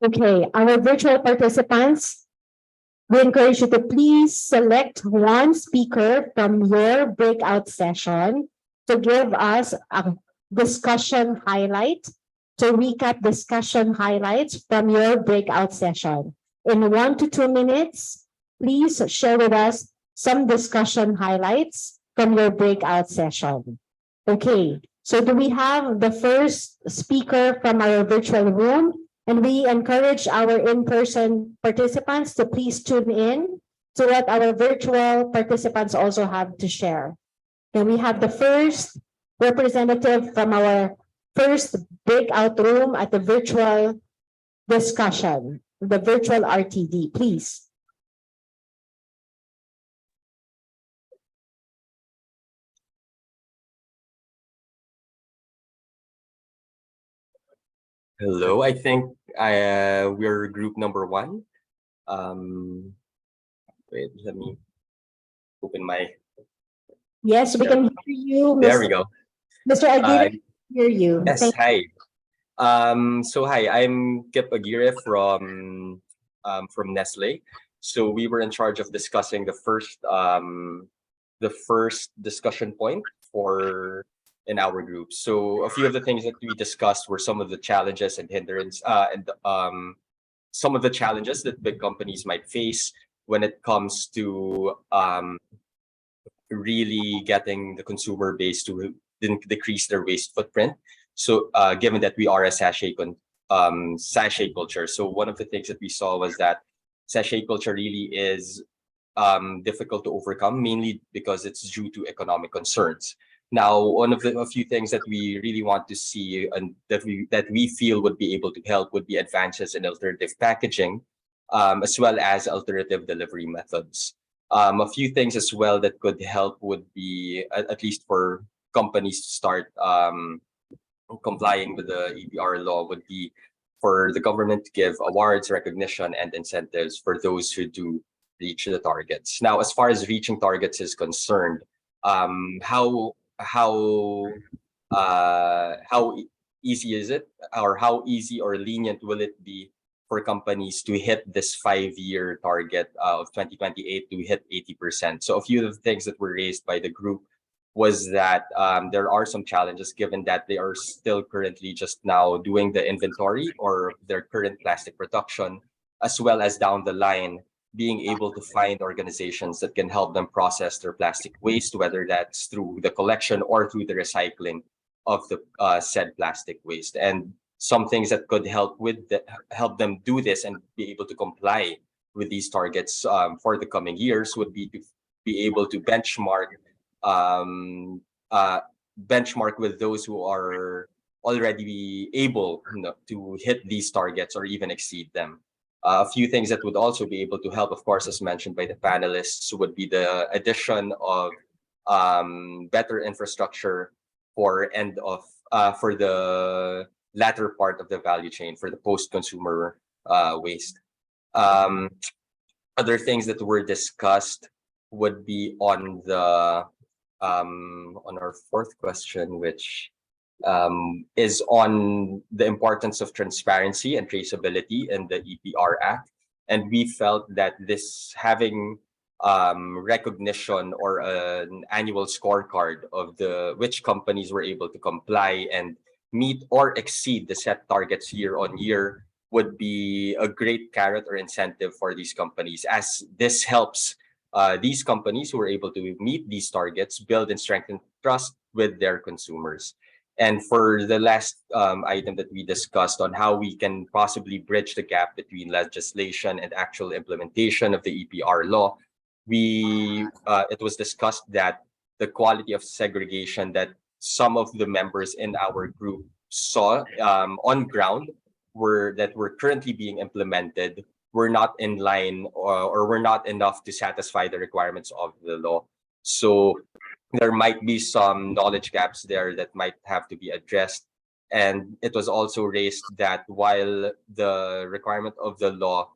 A: Okay, our virtual participants, we encourage you to please select one speaker from your breakout session to give us a discussion highlight, to recap discussion highlights from your breakout session. In 1 to 2 minutes, please share with us some discussion highlights from your breakout session. Okay, so do we have the first speaker from our virtual room? And we encourage our in-person participants to please tune in to what our virtual participants also have to share. And we have the first representative from our first breakout room at the virtual discussion, the virtual RTD, please.
C: Hello, I think we're group number 1. Wait, let me open my.
A: Yes, we can hear you.
C: There we go.
A: Mr. Aguirre, hear you.
C: Yes, hi. So hi, I'm Kip Aguirre from Nestle. So we were in charge of discussing the first discussion point in our group. So a few of the things that we discussed were some of the challenges and hindrance and some of the challenges that big companies might face when it comes to really getting the consumer base to decrease their waste footprint. So given that we are a sachet culture, so one of the things that we saw was that sachet culture really is difficult to overcome, mainly because it's due to economic concerns. Now, a few things that we really want to see and that we feel would be able to help would be advances in alternative packaging, as well as alternative delivery methods. A few things as well that could help would be, at least for companies to start complying with the EPR law, would be for the government to give awards, recognition, and incentives for those who do reach the targets. Now, as far as reaching targets is concerned, how easy is it, or how easy or lenient will it be for companies to hit this 5-year target of 2028 to hit 80%? So a few of the things that were raised by the group was that there are some challenges, given that they are still currently just now doing the inventory or their current plastic production, as well as down the line being able to find organizations that can help them process their plastic waste, whether that's through the collection or through the recycling of the said plastic waste. And some things that could help them do this and be able to comply with these targets for the coming years would be to be able to benchmark with those who are already able to hit these targets or even exceed them. A few things that would also be able to help, of course, as mentioned by the panelists, would be the addition of better infrastructure for the latter part of the value chain, for the post-consumer waste. Other things that were discussed would be on our fourth question, which is on the importance of transparency and traceability in the EPR Act. And we felt that this having recognition or an annual scorecard of which companies were able to comply and meet or exceed the set targets year on year would be a great carrot or incentive for these companies, as this helps these companies who are able to meet these targets build and strengthen trust with their consumers. And for the last item that we discussed on how we can possibly bridge the gap between legislation and actual implementation of the EPR law, it was discussed that the quality of segregation that some of the members in our group saw on ground that were currently being implemented were not in line or were not enough to satisfy the requirements of the law. So there might be some knowledge gaps there that might have to be addressed. And it was also raised that while the requirement of the law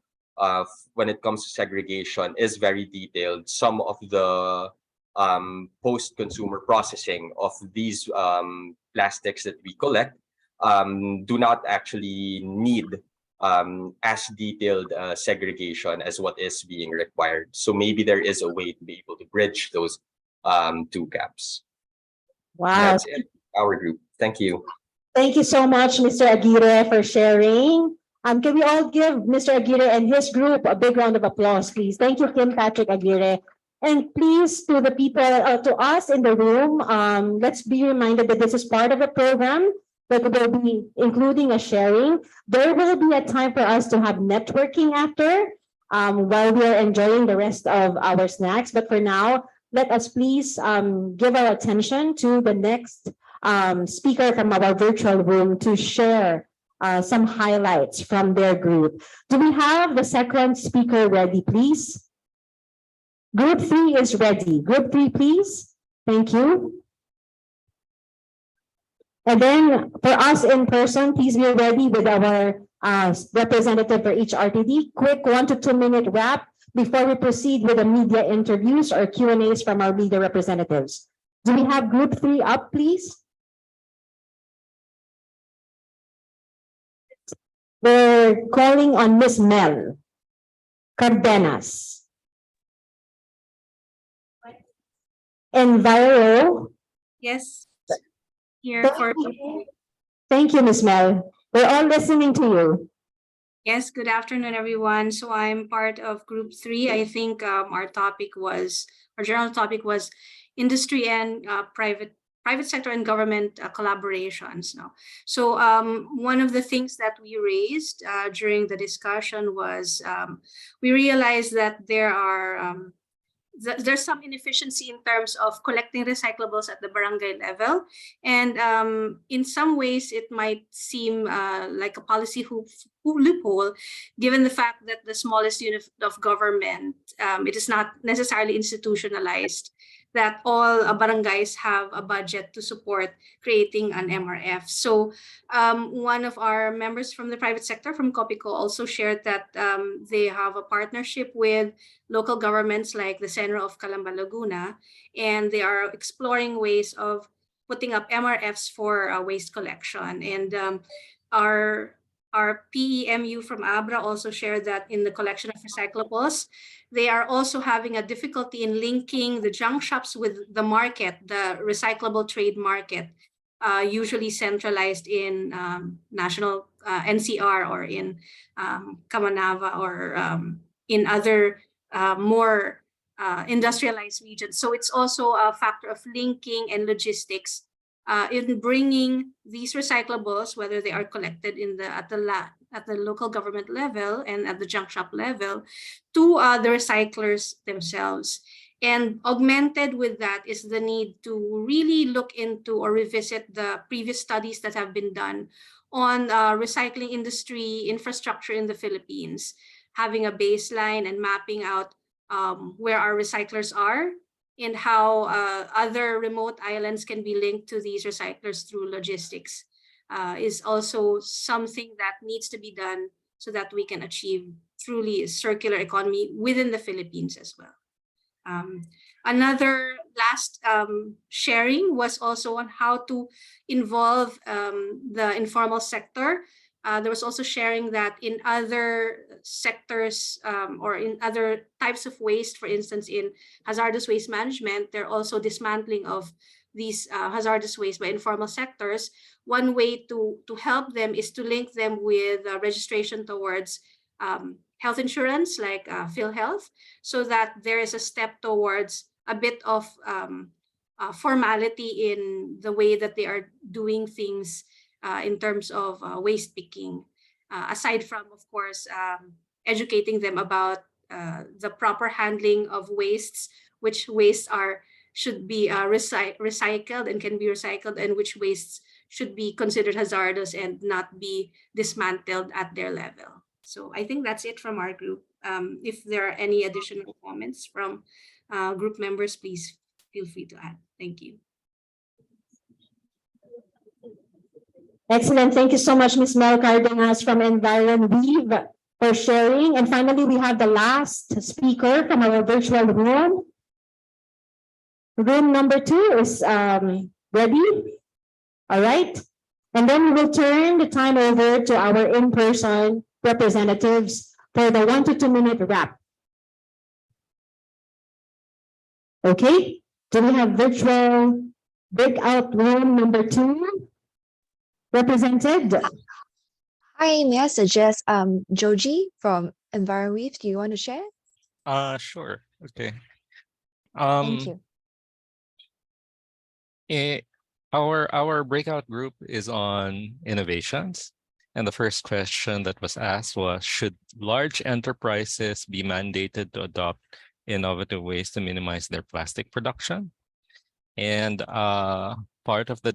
C: when it comes to segregation is very detailed, some of the post-consumer processing of these plastics that we collect do not actually need as detailed segregation as what is being required. So maybe there is a way to be able to bridge those two gaps.
A: Wow.
C: That's it. Our group. Thank you.
A: Thank you so much, Mr. Aguirre, for sharing. Can we all give Mr. Aguirre and his group a big round of applause, please? Thank you, Kim Patrick Aguirre. And please, to the people, to us in the room, let's be reminded that this is part of a program that will be including a sharing. There will be a time for us to have networking after, while we are enjoying the rest of our snacks. But for now, let us please give our attention to the next speaker from our virtual room to share some highlights from their group. Do we have the second speaker ready, please? Group 3 is ready. Group 3, please. Thank you. And then for us in person, please be ready with our representative for each RTD. Quick 1 to 2 minute wrap before we proceed with the media interviews or Q&As from our media representatives. Do we have Group 3 up, please? We're calling on Miss Mel Cardenas. Enviro.
D: Yes. Here for.
A: Thank you, Miss Mel. We're all listening to you.
D: Yes, good afternoon, everyone. So I'm part of Group 3. I think our general topic was industry and private sector and government collaborations. No? So one of the things that we raised during the discussion was we realized that there's some inefficiency in terms of collecting recyclables at the barangay level. And in some ways, it might seem like a policy loophole, given the fact that the smallest unit of government, it is not necessarily institutionalized, that all barangays have a budget to support creating an MRF. So one of our members from the private sector, from Copico, also shared that they have a partnership with local governments like the Senro of Calamba, Laguna, and they are exploring ways of putting up MRFs for waste collection. And our PEMU from Abra also shared that in the collection of recyclables, they are also having a difficulty in linking the junk shops with the market, the recyclable trade market, usually centralized in national NCR or in Kamanava or in other more industrialized regions. So it's also a factor of linking and logistics in bringing these recyclables, whether they are collected at the local government level and at the junk shop level, to the recyclers themselves. And augmented with that is the need to really look into or revisit the previous studies that have been done on recycling industry infrastructure in the Philippines, having a baseline and mapping out where our recyclers are and how other remote islands can be linked to these recyclers through logistics is also something that needs to be done so that we can achieve truly a circular economy within the Philippines as well. Another last sharing was also on how to involve the informal sector. There was also sharing that in other sectors or in other types of waste, for instance, in hazardous waste management, they're also dismantling of these hazardous waste by informal sectors. One way to help them is to link them with registration towards health insurance like PhilHealth, so that there is a step towards a bit of formality in the way that they are doing things in terms of waste picking, aside from, of course, educating them about the proper handling of wastes, which wastes should be recycled and can be recycled, and which wastes should be considered hazardous and not be dismantled at their level. So I think that's it from our group. If there are any additional comments from group members, please feel free to add. Thank you.
A: Excellent. Thank you so much, Ms. Mel Cardenas from Environ Weave, for sharing. And finally, we have the last speaker from our virtual room. Room number 2 is ready. All right. And then we will turn the time over to our in-person representatives for the 1 to 2 minute wrap. Okay, do we have virtual breakout room number 2 represented?
F: Hi, may I suggest Joji from EnvironWeave? Do you want to share?
G: Sure. Okay.
F: Thank you.
G: Our breakout group is on innovations. And the first question that was asked was, should large enterprises be mandated to adopt innovative ways to minimize their plastic production? And part of the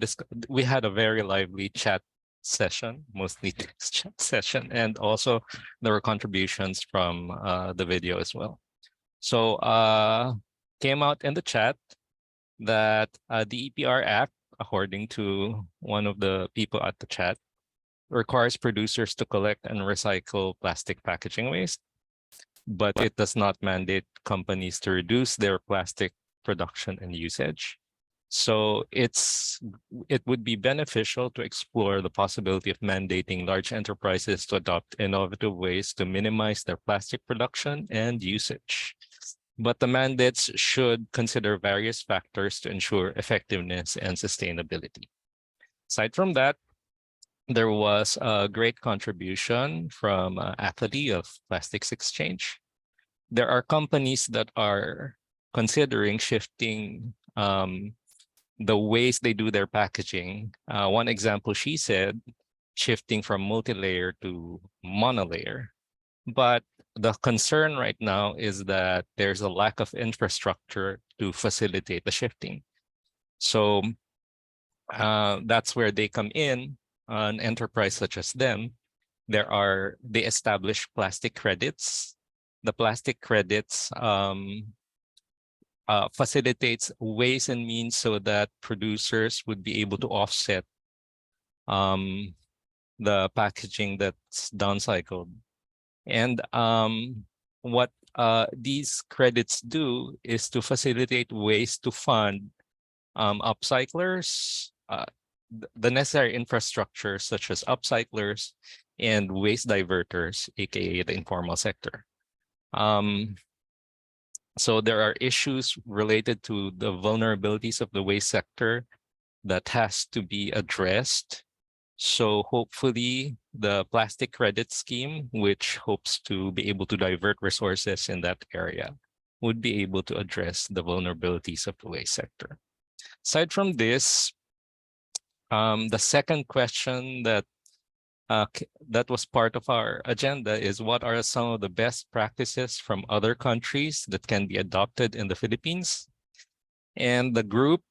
G: we had a very lively chat session, mostly text chat session, and also there were contributions from the video as well. So came out in the chat that the EPR Act, according to one of the people at the chat, requires producers to collect and recycle plastic packaging waste, but it does not mandate companies to reduce their plastic production and usage. So it would be beneficial to explore the possibility of mandating large enterprises to adopt innovative ways to minimize their plastic production and usage. But the mandates should consider various factors to ensure effectiveness and sustainability. Aside from that, there was a great contribution from Athlete of Plastics Exchange. There are companies that are considering shifting the ways they do their packaging. One example, she said, shifting from multi-layer to monolayer. But the concern right now is that there's a lack of infrastructure to facilitate the shifting. So that's where they come in. An enterprise such as them, they establish plastic credits. The plastic credits facilitates ways and means so that producers would be able to offset the packaging that's downcycled. And what these credits do is to facilitate ways to fund upcyclers, the necessary infrastructure such as upcyclers and waste diverters, aka the informal sector. So there are issues related to the vulnerabilities of the waste sector that has to be addressed. So hopefully the plastic credit scheme, which hopes to be able to divert resources in that area, would be able to address the vulnerabilities of the waste sector. Aside from this, the second question that was part of our agenda is, what are some of the best practices from other countries that can be adopted in the Philippines? And the group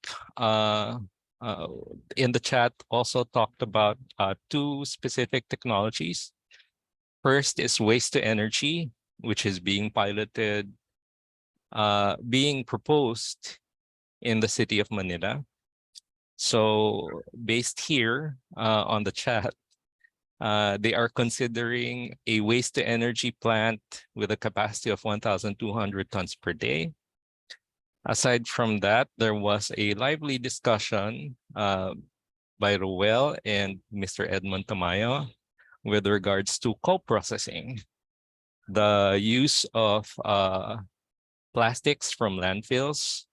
G: in the chat also talked about 2 specific technologies. First is waste to energy, which is being piloted, being proposed in the city of Manila. So based here on the chat, they are considering a waste to energy plant with a capacity of 1,200 tons per day. Aside from that, there was a lively discussion by Ruel and Mr. Edmond Tamayo with regards to co-processing, the use of plastics from landfills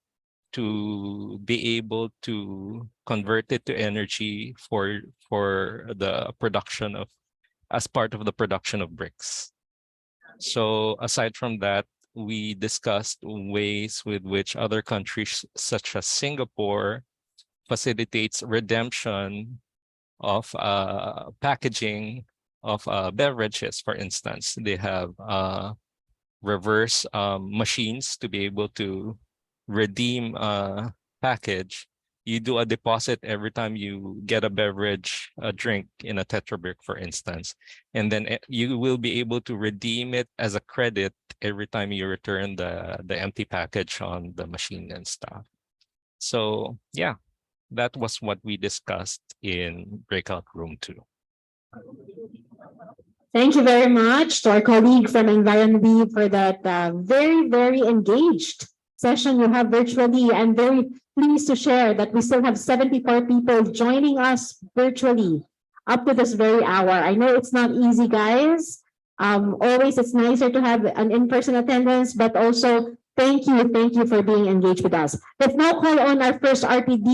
G: to be able to convert it to energy for the production of, as part of the production of bricks. So aside from that, we discussed ways with which other countries such as Singapore facilitates redemption of packaging of beverages. For instance, they have reverse machines to be able to redeem a package. You do a deposit every time you get a beverage, a drink in a Tetra Brick, for instance, and then you will be able to redeem it as a credit every time you return the empty package on the machine and stuff. So yeah, that was what we discussed in breakout room 2.
A: Thank you very much to our colleague from EnvironWeave for that very, very engaged session you have virtually. I'm very pleased to share that we still have 74 people joining us virtually up to this very hour. I know it's not easy, guys. Always it's nicer to have an in-person attendance, but also thank you for being engaged with us. Let's now call on our first RTD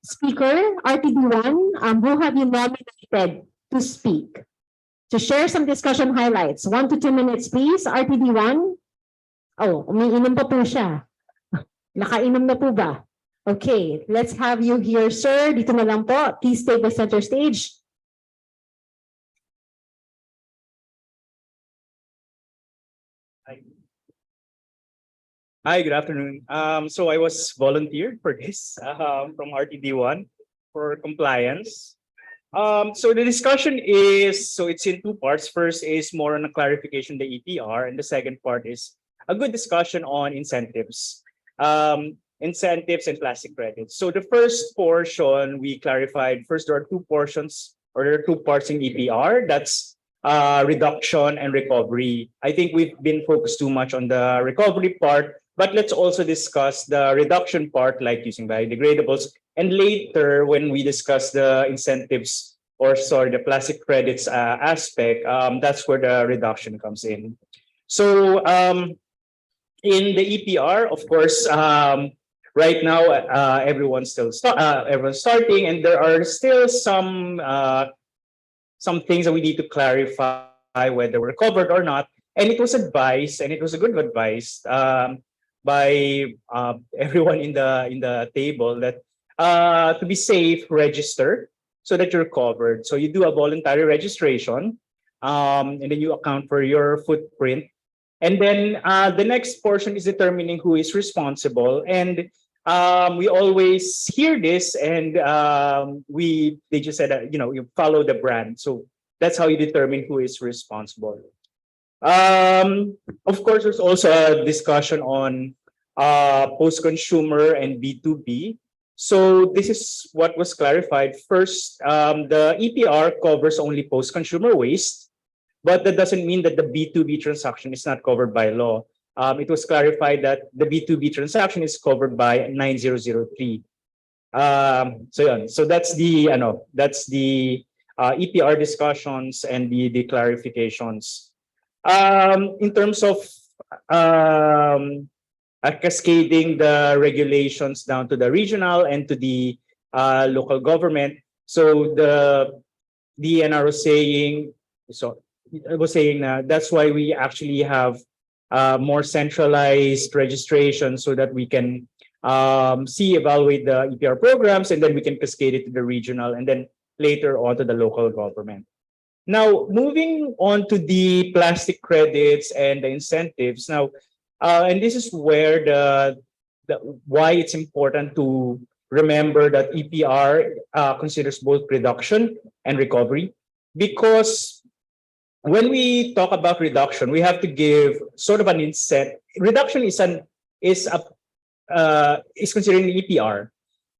A: speaker, RTD1. Who have you nominated to speak? To share some discussion highlights. 1 to 2 minutes, please. RTD1. Oh, umiinom pa po siya. Nakainom na po ba? Okay, let's have you here, sir. Dito na lang po. Please take the center stage.
E: Hi, good afternoon. So I was volunteered for this from RTD1 for compliance. So the discussion is, so it's in two parts. First is more on a clarification of the EPR, and the second part is a good discussion on incentives. Incentives and plastic credits. So the first portion, we clarified, first there are two portions, or there are two parts in EPR. That's reduction and recovery. I think we've been focused too much on the recovery part, but let's also discuss the reduction part, like using biodegradables. And later, when we discuss the incentives, or sorry, the plastic credits aspect, that's where the reduction comes in. So in the EPR, of course, right now, everyone's starting, and there are still some things that we need to clarify whether we're covered or not. And it was advised, and it was a good advice by everyone in the table, that to be safe, register so that you're covered. So you do a voluntary registration, and then you account for your footprint. And then the next portion is determining who is responsible. And we always hear this, and they just said, you follow the brand. So that's how you determine who is responsible. Of course, there's also a discussion on post-consumer and B2B. So this is what was clarified. First, the EPR covers only post-consumer waste, but that doesn't mean that the B2B transaction is not covered by law. It was clarified that the B2B transaction is covered by 9003. So that's the EPR discussions and the clarifications. In terms of cascading the regulations down to the regional and to the local government. So the DENR was saying, that's why we actually have more centralized registration, so that we can evaluate the EPR programs, and then we can cascade it to the regional, and then later on to the local government. Now, moving on to the plastic credits and the incentives. Now, and this is where why it's important to remember that EPR considers both reduction and recovery, because when we talk about reduction, we have to give sort of an incentive. Reduction is considering the EPR.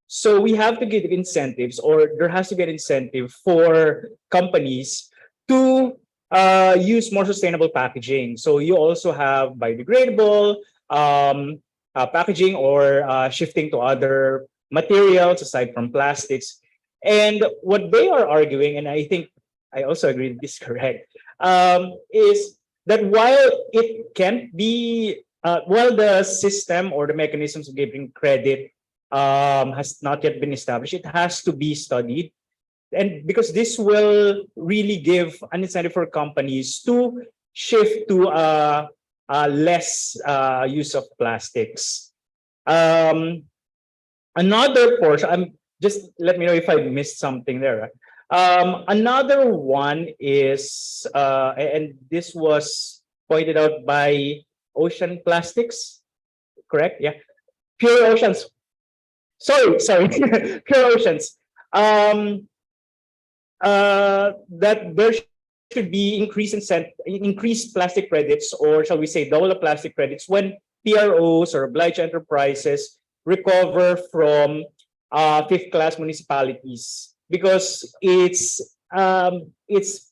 E: So we have to give incentives, or there has to be an incentive for companies to use more sustainable packaging. So you also have biodegradable packaging, or shifting to other materials aside from plastics. And what they are arguing, and I think I also agree this is correct, is that while it can't be, while the system or the mechanisms of giving credit has not yet been established, it has to be studied. And because this will really give an incentive for companies to shift to less use of plastics. Another portion, just let me know if I missed something there. Another one is, and this was pointed out by Ocean Plastics, correct? Yeah, Pure Oceans. Sorry, Pure Oceans. That there should be increased plastic credits, or shall we say double the plastic credits, when PROs or obliged enterprises recover from fifth-class municipalities, because it's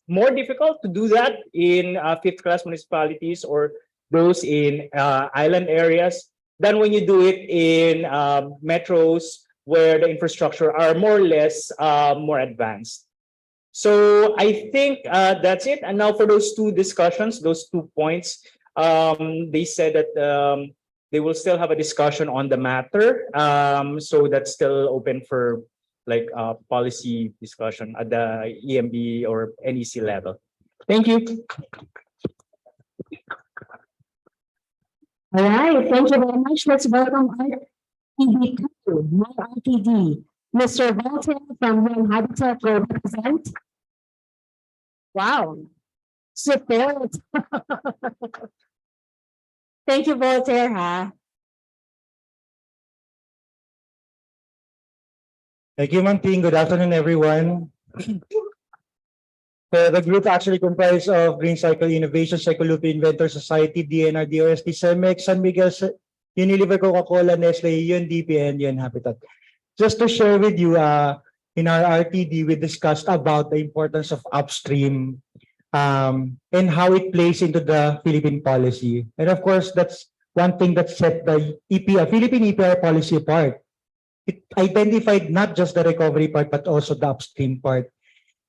E: more difficult to do that in fifth-class municipalities or those in island areas. than when you do it in metros where the infrastructure are more or less more advanced. So I think that's it. And now for those two discussions, those 2 points, they said that they will still have a discussion on the matter. So that's still open for like policy discussion at the EMB or NEC level. Thank you.
A: All right, thank you very much. Let's welcome our RTD2, my RTD, Mr. Walter from Young Habitat will represent. Wow, support. Thank you, Voltaire, ha?
I: Thank you, Ma'am Ting. Good afternoon, everyone. The group actually comprised of Green Cycle Innovation, Cyclope Inventor Society, DNR, DOST, CEMEX, San Miguel, Unilever, Coca-Cola, Nestle, UNDP, and UN Habitat. Just to share with you, in our RTD, we discussed about the importance of upstream and how it plays into the Philippine policy. And of course, that's one thing that set the EPR, Philippine EPR policy apart. It identified not just the recovery part, but also the upstream part.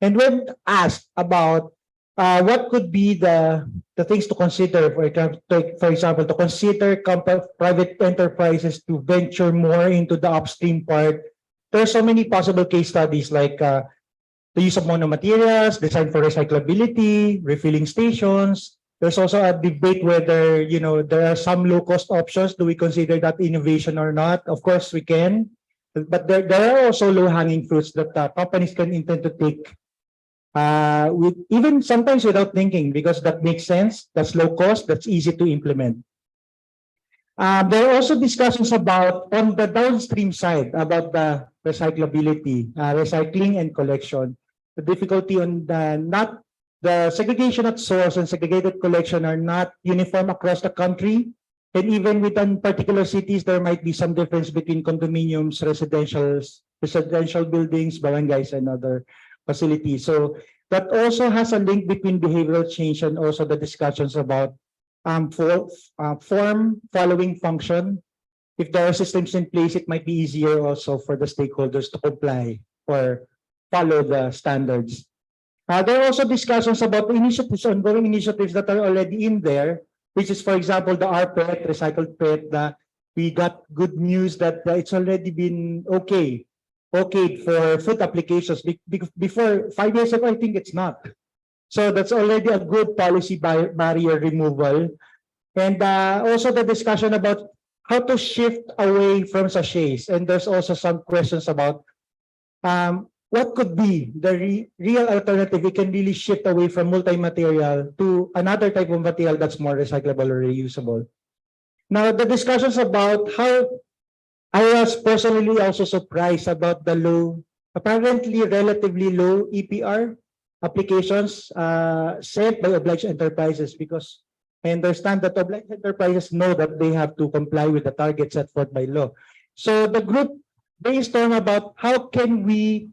I: And when asked about what could be the things to consider, for example, to consider private enterprises to venture more into the upstream part, there are so many possible case studies like the use of monomaterials, design for recyclability, refilling stations. There's also a debate whether, you know, there are some low-cost options. Do we consider that innovation or not? Of course, we can. But there are also low-hanging fruits that companies can intend to take, even sometimes without thinking, because that makes sense. That's low cost. That's easy to implement. There are also discussions about on the downstream side about the recyclability, recycling and collection. The difficulty on the segregation at source and segregated collection are not uniform across the country. And even within particular cities, there might be some difference between condominiums, residential buildings, barangays, and other facilities. So that also has a link between behavioral change and also the discussions about form following function. If there are systems in place, it might be easier also for the stakeholders to comply or follow the standards. There are also discussions about initiatives, ongoing initiatives that are already in there, which is, for example, the rPET, recycled PET. We got good news that it's already been okayed for food applications. Before 5 years ago, I think it's not. So that's already a good policy barrier removal. And also the discussion about how to shift away from sachets. And there's also some questions about what could be the real alternative. We can really shift away from multi-material to another type of material that's more recyclable or reusable. Now, the discussions about how I was personally also surprised about the low, apparently relatively low EPR applications sent by obliged enterprises, because I understand that obliged enterprises know that they have to comply with the targets set forth by law. So the group brainstormed about how can we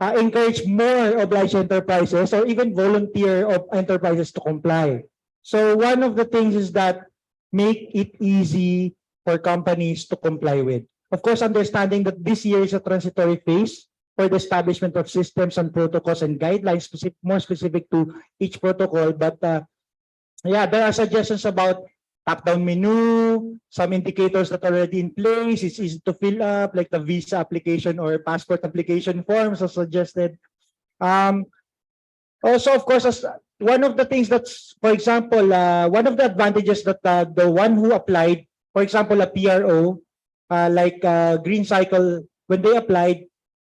I: encourage more obliged enterprises or even volunteer enterprises to comply. So one of the things is that make it easy for companies to comply with. Of course, understanding that this year is a transitory phase for the establishment of systems and protocols and guidelines more specific to each protocol. But yeah, there are suggestions about top-down menu, some indicators that are already in place. It's easy to fill up, like the visa application or passport application forms as suggested. Also, of course, as one of the things that's, for example, one of the advantages that the one who applied, for example, a PRO, like Green Cycle, when they applied,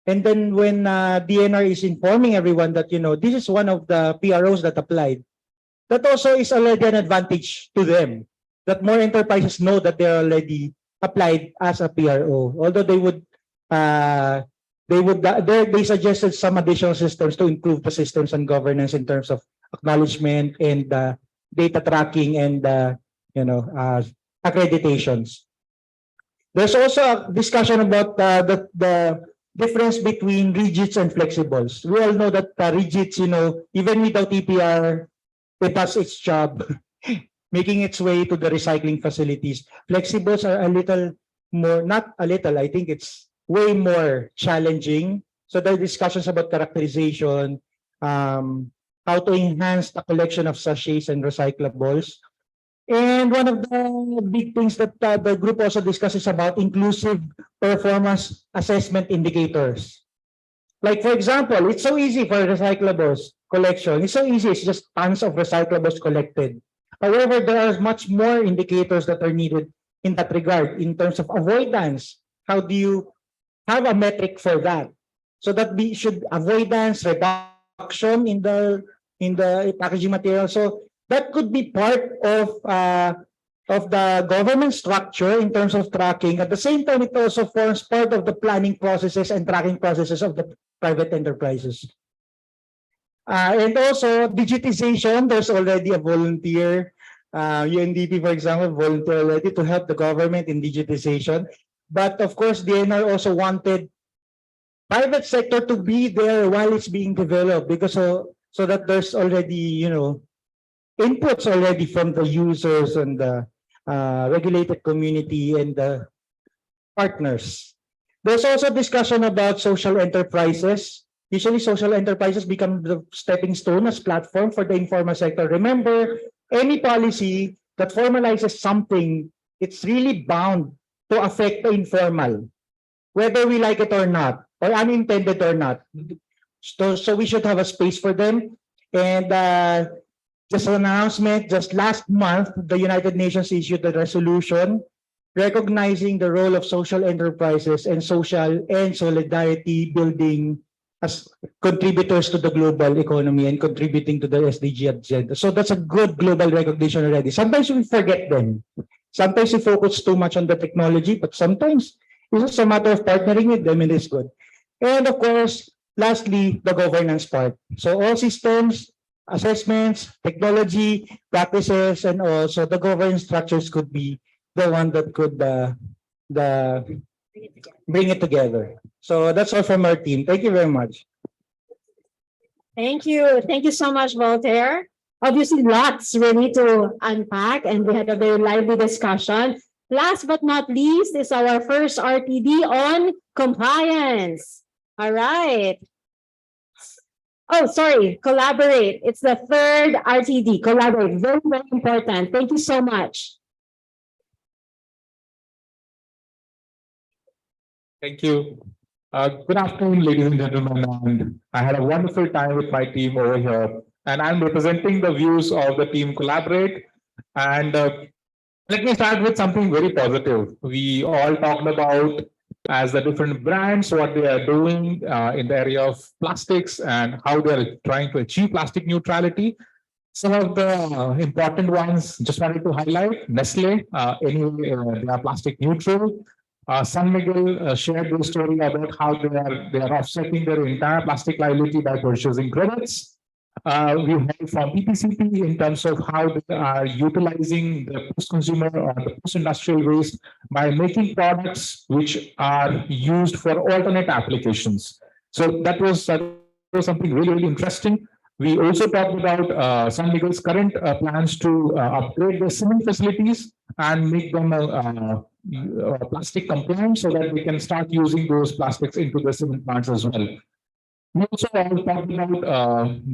I: and then when DNR is informing everyone that, you know, this is one of the PROs that applied, that also is already an advantage to them, that more enterprises know that they're already applied as a PRO. Although they suggested some additional systems to improve the systems and governance in terms of acknowledgement and data tracking and accreditations. There's also a discussion about the difference between rigids and flexibles. We all know that rigids, you know, even without EPR, it does its job. making its way to the recycling facilities. Flexibles are a little more, not a little, I think it's way more challenging. So there are discussions about characterization, how to enhance the collection of sachets and recyclables. And one of the big things that the group also discusses about inclusive performance assessment indicators. Like, for example, it's so easy for recyclables collection. It's so easy. It's just tons of recyclables collected. However, there are much more indicators that are needed in that regard in terms of avoidance. How do you have a metric for that? So that we should avoidance, reduction in the packaging material. So that could be part of the government structure in terms of tracking. At the same time, it also forms part of the planning processes and tracking processes of the private enterprises. And also digitization, there's already a volunteer, UNDP, for example, volunteer already to help the government in digitization. But of course, DENR also wanted private sector to be there while it's being developed, because so that there's already, inputs already from the users and the regulated community and the partners. There's also discussion about social enterprises. Usually social enterprises become the stepping stone as platform for the informal sector. Remember, any policy that formalizes something, it's really bound to affect the informal, whether we like it or not, or unintended or not. So we should have a space for them. And just an announcement, just last month, the United Nations issued a resolution recognizing the role of social enterprises and social and solidarity building as contributors to the global economy and contributing to the SDG agenda. So that's a good global recognition already. Sometimes we forget them. Sometimes we focus too much on the technology, but sometimes it's just a matter of partnering with them, and it's good. And of course, lastly, the governance part. So all systems, assessments, technology, practices, and also the governance structures could be the one that could bring it together. So that's all from our team. Thank you very much.
A: Thank you. Thank you so much, Voltaire. Obviously, lots really to unpack, and we had a very lively discussion. Last but not least is our first RTD on compliance. All right. Oh, sorry, collaborate. It's the third RTD, collaborate. Very, very important. Thank you so much.
J: Thank you. Good afternoon, ladies and gentlemen. And I had a wonderful time with my team over here. And I'm representing the views of the team Collaborate. And let me start with something very positive. We all talked about as the different brands, what they are doing in the area of plastics and how they're trying to achieve plastic neutrality. Some of the important ones just wanted to highlight. Nestle, anyway, they are plastic neutral. San Miguel shared the story about how they are offsetting their entire plastic liability by purchasing credits. We heard from PPCP in terms of how they are utilizing the post-consumer or the post-industrial waste by making products which are used for alternate applications. So that was something really, really interesting. We also talked about San Miguel's current plans to upgrade their cement facilities and make them plastic compliant so that we can start using those plastics into the cement plants as well. We also talked about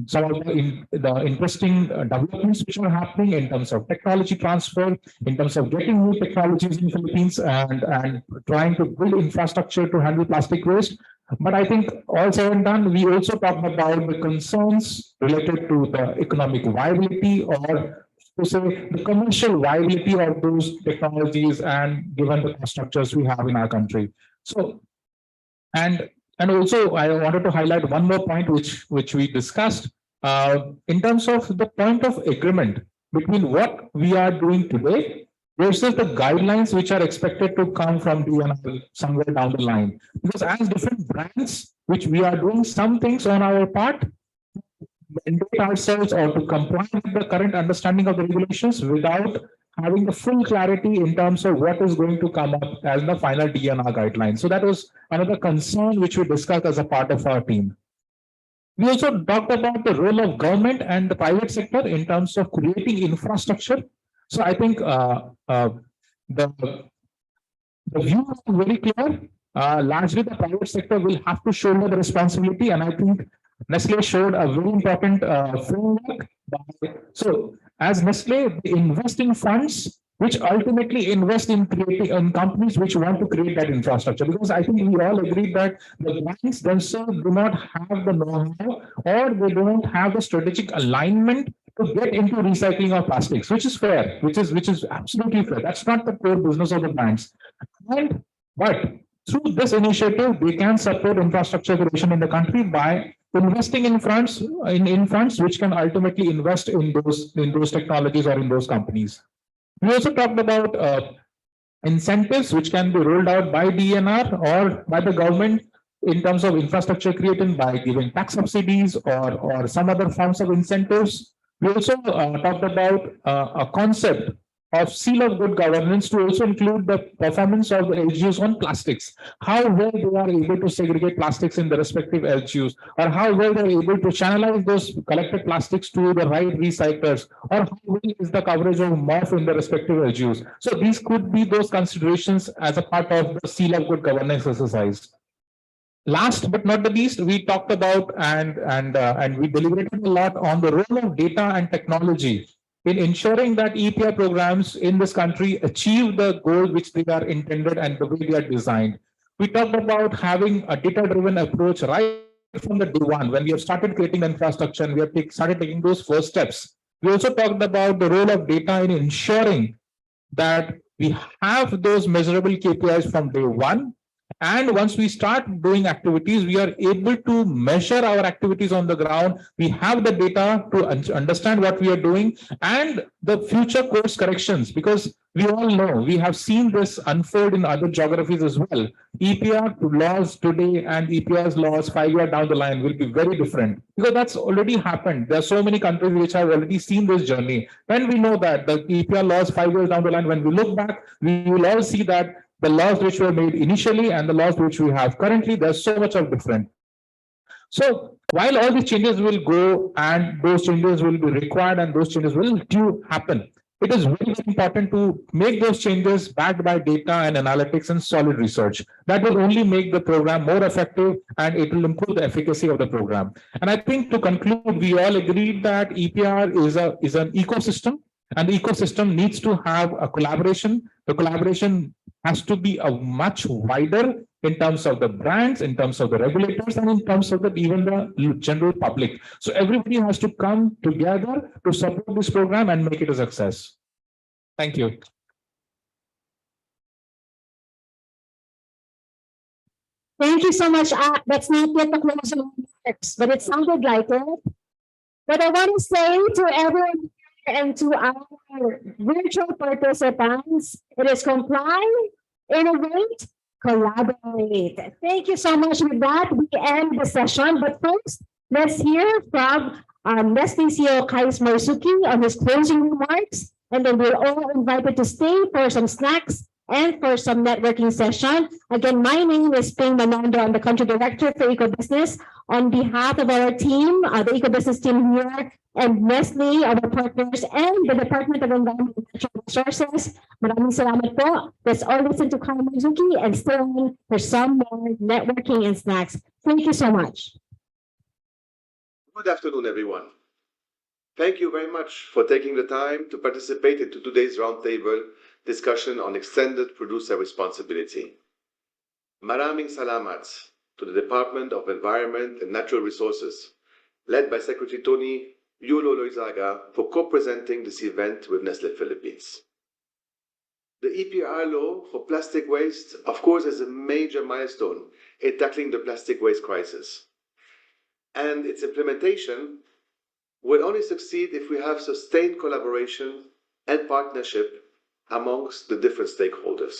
J: some of the interesting developments which are happening in terms of technology transfer, in terms of getting new technologies in the Philippines and trying to build infrastructure to handle plastic waste. But I think all said and done, we also talked about the concerns related to the economic viability or to say the commercial viability of those technologies and given the structures we have in our country. So, and also, I wanted to highlight one more point which we discussed in terms of the point of agreement between what we are doing today versus the guidelines which are expected to come from DENR somewhere down the line. Because as different brands, which we are doing some things on our part, mandate ourselves or to comply with the current understanding of the regulations without having the full clarity in terms of what is going to come up as the final DENR guidelines. So that was another concern which we discussed as a part of our team. We also talked about the role of government and the private sector in terms of creating infrastructure. So I think the view is very clear. Largely, the private sector will have to shoulder the responsibility, and I think Nestle showed a very important framework. So, as Nestle, they invest in funds which ultimately invest in creating in companies which want to create that infrastructure. Because I think we all agree that the banks themselves do not have the know-how or they don't have the strategic alignment to get into recycling of plastics, which is fair, which is absolutely fair. That's not the core business of the banks. But through this initiative, they can support infrastructure creation in the country by investing in funds in funds which can ultimately invest in those technologies or in those companies. We also talked about incentives which can be rolled out by DENR or by the government in terms of infrastructure created by giving tax subsidies or some other forms of incentives. We also talked about a concept of seal of good governance to also include the performance of the LGUs on plastics, how well they are able to segregate plastics in the respective LGUs, or how well they're able to channelize those collected plastics to the right recyclers, or how well is the coverage of MOF in the respective LGUs. So these could be those considerations as a part of the seal of good governance exercise. Last but not the least, we talked about and we deliberated a lot on the role of data and technology in ensuring that EPR programs in this country achieve the goals which they are intended and the way they are designed. We talked about having a data-driven approach right from the day one when we have started creating the infrastructure and we have started taking those first steps. We also talked about the role of data in ensuring that we have those measurable KPIs from day one. And once we start doing activities, we are able to measure our activities on the ground. We have the data to understand what we are doing and the future course corrections, because we all know we have seen this unfold in other geographies as well. EPR laws today and EPR's laws 5 years down the line will be very different because that's already happened. There are so many countries which have already seen this journey. And we know that the EPR laws 5 years down the line, when we look back, we will all see that the laws which were made initially and the laws which we have currently, there's so much of different. So while all these changes will go and those changes will be required and those changes will happen, it is very, very important to make those changes backed by data and analytics and solid research. That will only make the program more effective and it will improve the efficacy of the program. And I think to conclude, we all agreed that EPR is an ecosystem, and the ecosystem needs to have a collaboration. The collaboration has to be a much wider in terms of the brands, in terms of the regulators, and in terms of even the general public. So everybody has to come together to support this program and make it a success. Thank you.
A: Thank you so much. That's not yet the closing remarks, but it sounded like it. But I want to say to everyone and to our virtual participants, it is comply, innovate, collaborate. Thank you so much. With that, we end the session. But first, let's hear from Nestle CEO Kais Marzuki on his closing remarks. And then we're all invited to stay for some snacks and for some networking session. Again, my name is Ping Manondo. I'm the country director for Ecobusiness. On behalf of our team, the Ecobusiness team here, and Nestle, our partners, and the Department of Environment and Natural Resources, maraming salamat po. Let's all listen to Kais Marzuki and stay on for some more networking and snacks. Thank you so much.
K: Good afternoon, everyone. Thank you very much for taking the time to participate in today's roundtable discussion on extended producer responsibility. Maraming salamat to the Department of Environment and Natural Resources, led by Secretary Tony Yulo Loizaga, for co-presenting this event with Nestle Philippines. The EPR law for plastic waste, of course, is a major milestone in tackling the plastic waste crisis. And its implementation will only succeed if we have sustained collaboration and partnership amongst the different stakeholders.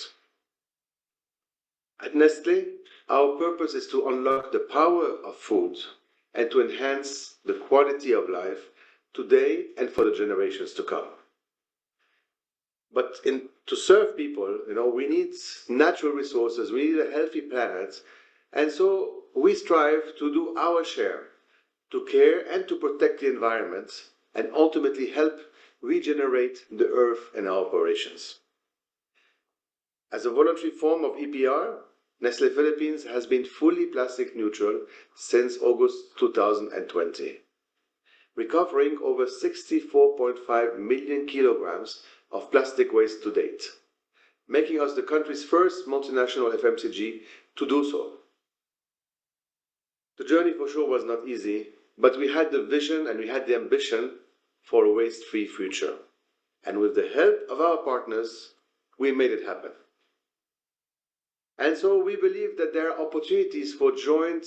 K: At Nestle, our purpose is to unlock the power of food and to enhance the quality of life today and for the generations to come. But to serve people, we need natural resources, we need a healthy planet, and so we strive to do our share to care and to protect the environment and ultimately help regenerate the earth and our operations. As a voluntary form of EPR, Nestle Philippines has been fully plastic neutral since August 2020, recovering over 64.5 million kilograms of plastic waste to date, making us the country's first multinational FMCG to do so. The journey for sure was not easy, but we had the vision and we had the ambition for a waste-free future. And with the help of our partners, we made it happen. And so we believe that there are opportunities for joint,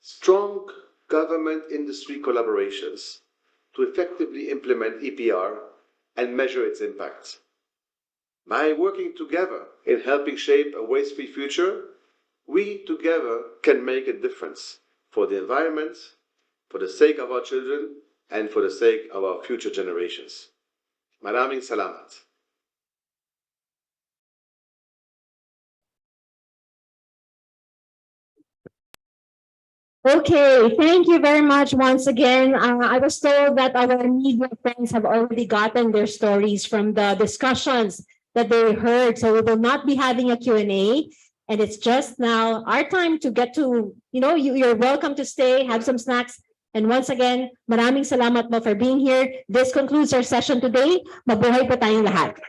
K: strong government-industry collaborations to effectively implement EPR and measure its impact. By working together in helping shape a waste-free future, we together can make a difference for the environment, for the sake of our children, and for the sake of our future generations. Maraming salamat.
A: Okay, thank you very much once again. I was told that our media friends have already gotten their stories from the discussions that they heard. So we will not be having a Q&A. And it's just now our time to get to, you're welcome to stay, have some snacks. And once again, maraming salamat mo for being here. This concludes our session today. Mabuhay po tayong lahat.